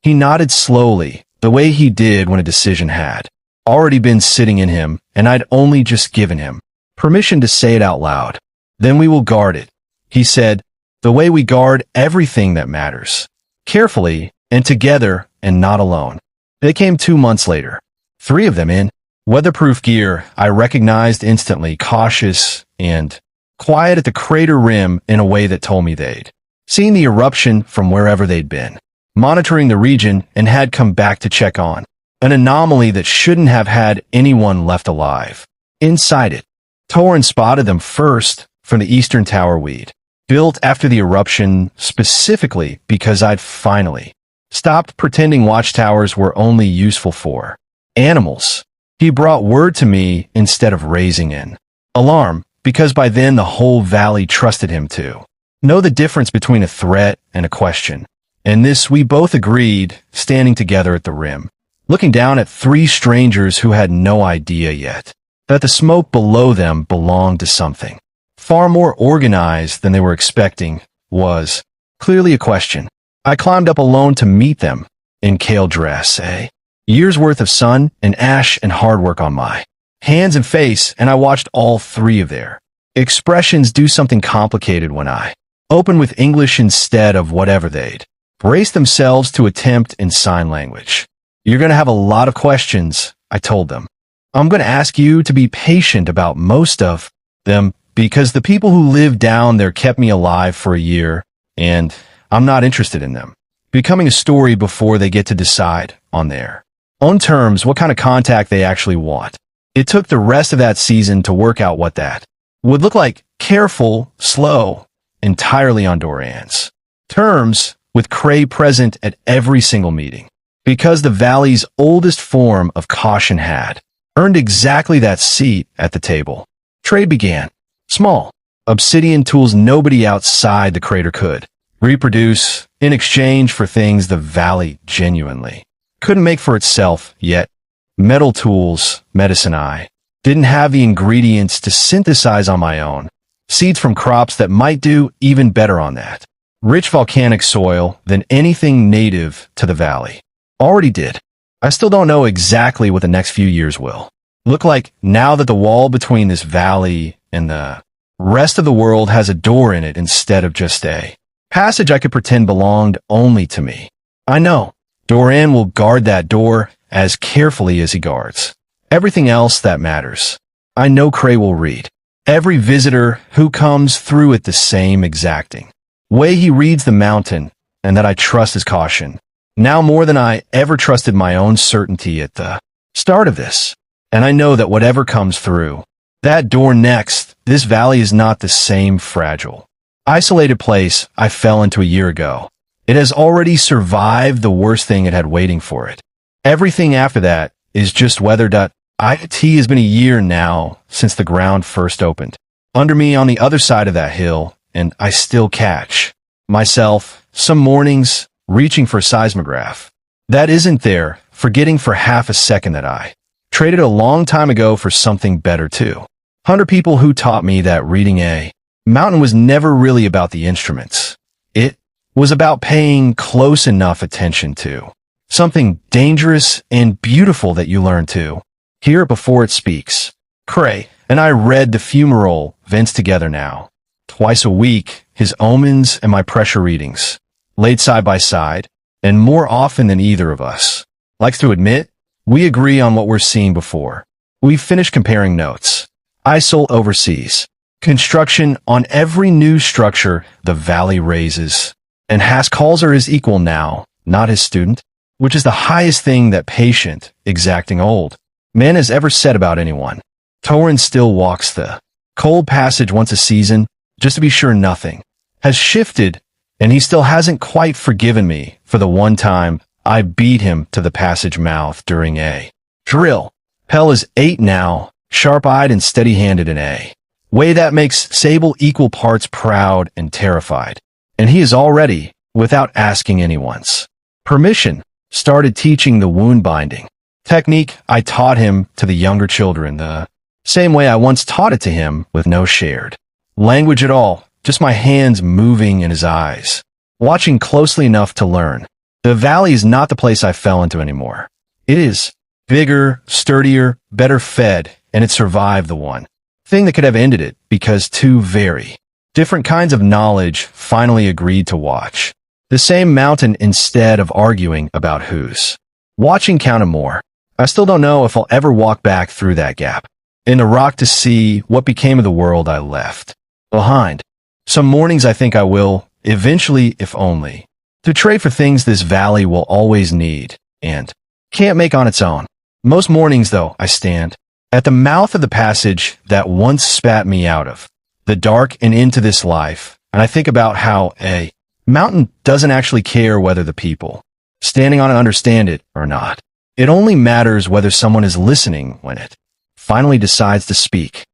Speaker 1: He nodded slowly, the way he did when a decision had already been sitting in him, and I'd only just given him permission to say it out loud. Then we will guard it, he said, the way we guard everything that matters, carefully and together and not alone. They came 2 months later, 3 of them in weatherproof gear. I recognized instantly, cautious and quiet at the crater rim in a way that told me they'd seen the eruption from wherever they'd been, monitoring the region, and had come back to check on an anomaly that shouldn't have had anyone left alive inside it. Torin spotted them first from the eastern tower we'd built after the eruption, specifically because I'd finally stopped pretending watchtowers were only useful for animals. He brought word to me instead of raising an alarm, because by then the whole valley trusted him to know the difference between a threat and a question. And this we both agreed, standing together at the rim, looking down at three strangers who had no idea yet that the smoke below them belonged to something far more organized than they were expecting. Was clearly a question. I climbed up alone to meet them, in kale dress, a year's worth of sun and ash and hard work on my hands and face, and I watched all three of their expressions do something complicated when I opened with English instead of whatever they'd braced themselves to attempt in sign language. You're going to have a lot of questions, I told them. I'm going to ask you to be patient about most of them because the people who live down there kept me alive for a year, and I'm not interested in them becoming a story before they get to decide on their own terms what kind of contact they actually want. It took the rest of that season to work out what that would look like. Careful, slow, entirely on Doran's terms, with Cray present at every single meeting, because the Valley's oldest form of caution had earned exactly that seat at the table. Trade began. Small, obsidian tools nobody outside the crater could reproduce in exchange for things the Valley genuinely couldn't make for itself yet. Metal tools, medicine I didn't have the ingredients to synthesize on my own. Seeds from crops that might do even better on that rich volcanic soil than anything native to the Valley already did. I still don't know exactly what the next few years will look like now that the wall between this valley and the rest of the world has a door in it instead of just a passage I could pretend belonged only to me. I know Doran will guard that door as carefully as he guards everything else that matters. I know Cray will read every visitor who comes through it the same exacting way he reads the mountain, and that I trust his caution now more than I ever trusted my own certainty at the start of this. And I know that whatever comes through that door next, this valley is not the same fragile, isolated place I fell into a year ago. It has already survived the worst thing it had waiting for it. Everything after that is just weathered. It has been a year now since the ground first opened under me on the other side of that hill, and I still catch myself some mornings reaching for a seismograph that isn't there, forgetting for half a second that I traded a long time ago for something better too. 100 people who taught me that reading a mountain was never really about the instruments. It was about paying close enough attention to something dangerous and beautiful that you learn to hear it before it speaks. Cray and I read the fumarole vents together now, twice a week, his omens and my pressure readings, laid side by side, and more often than either of us likes to admit, we agree on what we're seeing before we finish comparing notes. ISIL oversees construction on every new structure the Valley raises, and Haas calls her his equal now, not his student, which is the highest thing that patient, exacting old man has ever said about anyone. Torin still walks the cold passage once a season, just to be sure nothing has shifted, and he still hasn't quite forgiven me for the one time I beat him to the passage mouth during a drill. Pell is 8 now, sharp-eyed and steady-handed in a way that makes Sable equal parts proud and terrified, and he is already, without asking anyone's permission, started teaching the wound binding technique I taught him to the younger children, the same way I once taught it to him, with no shared language at all, just my hands moving and his eyes watching closely enough to learn. The Valley is not the place I fell into anymore. It is bigger, sturdier, better fed, and it survived the one thing that could have ended it, because two very different kinds of knowledge finally agreed to watch the same mountain instead of arguing about whose watching counted more. I still don't know if I'll ever walk back through that gap in the rock to see what became of the world I left behind. Some mornings I think I will, eventually, if only to trade for things this valley will always need and can't make on its own. Most mornings, though, I stand at the mouth of the passage that once spat me out of the dark and into this life, and I think about how a mountain doesn't actually care whether the people standing on it understand it or not. It only matters whether someone is listening when it finally decides to speak.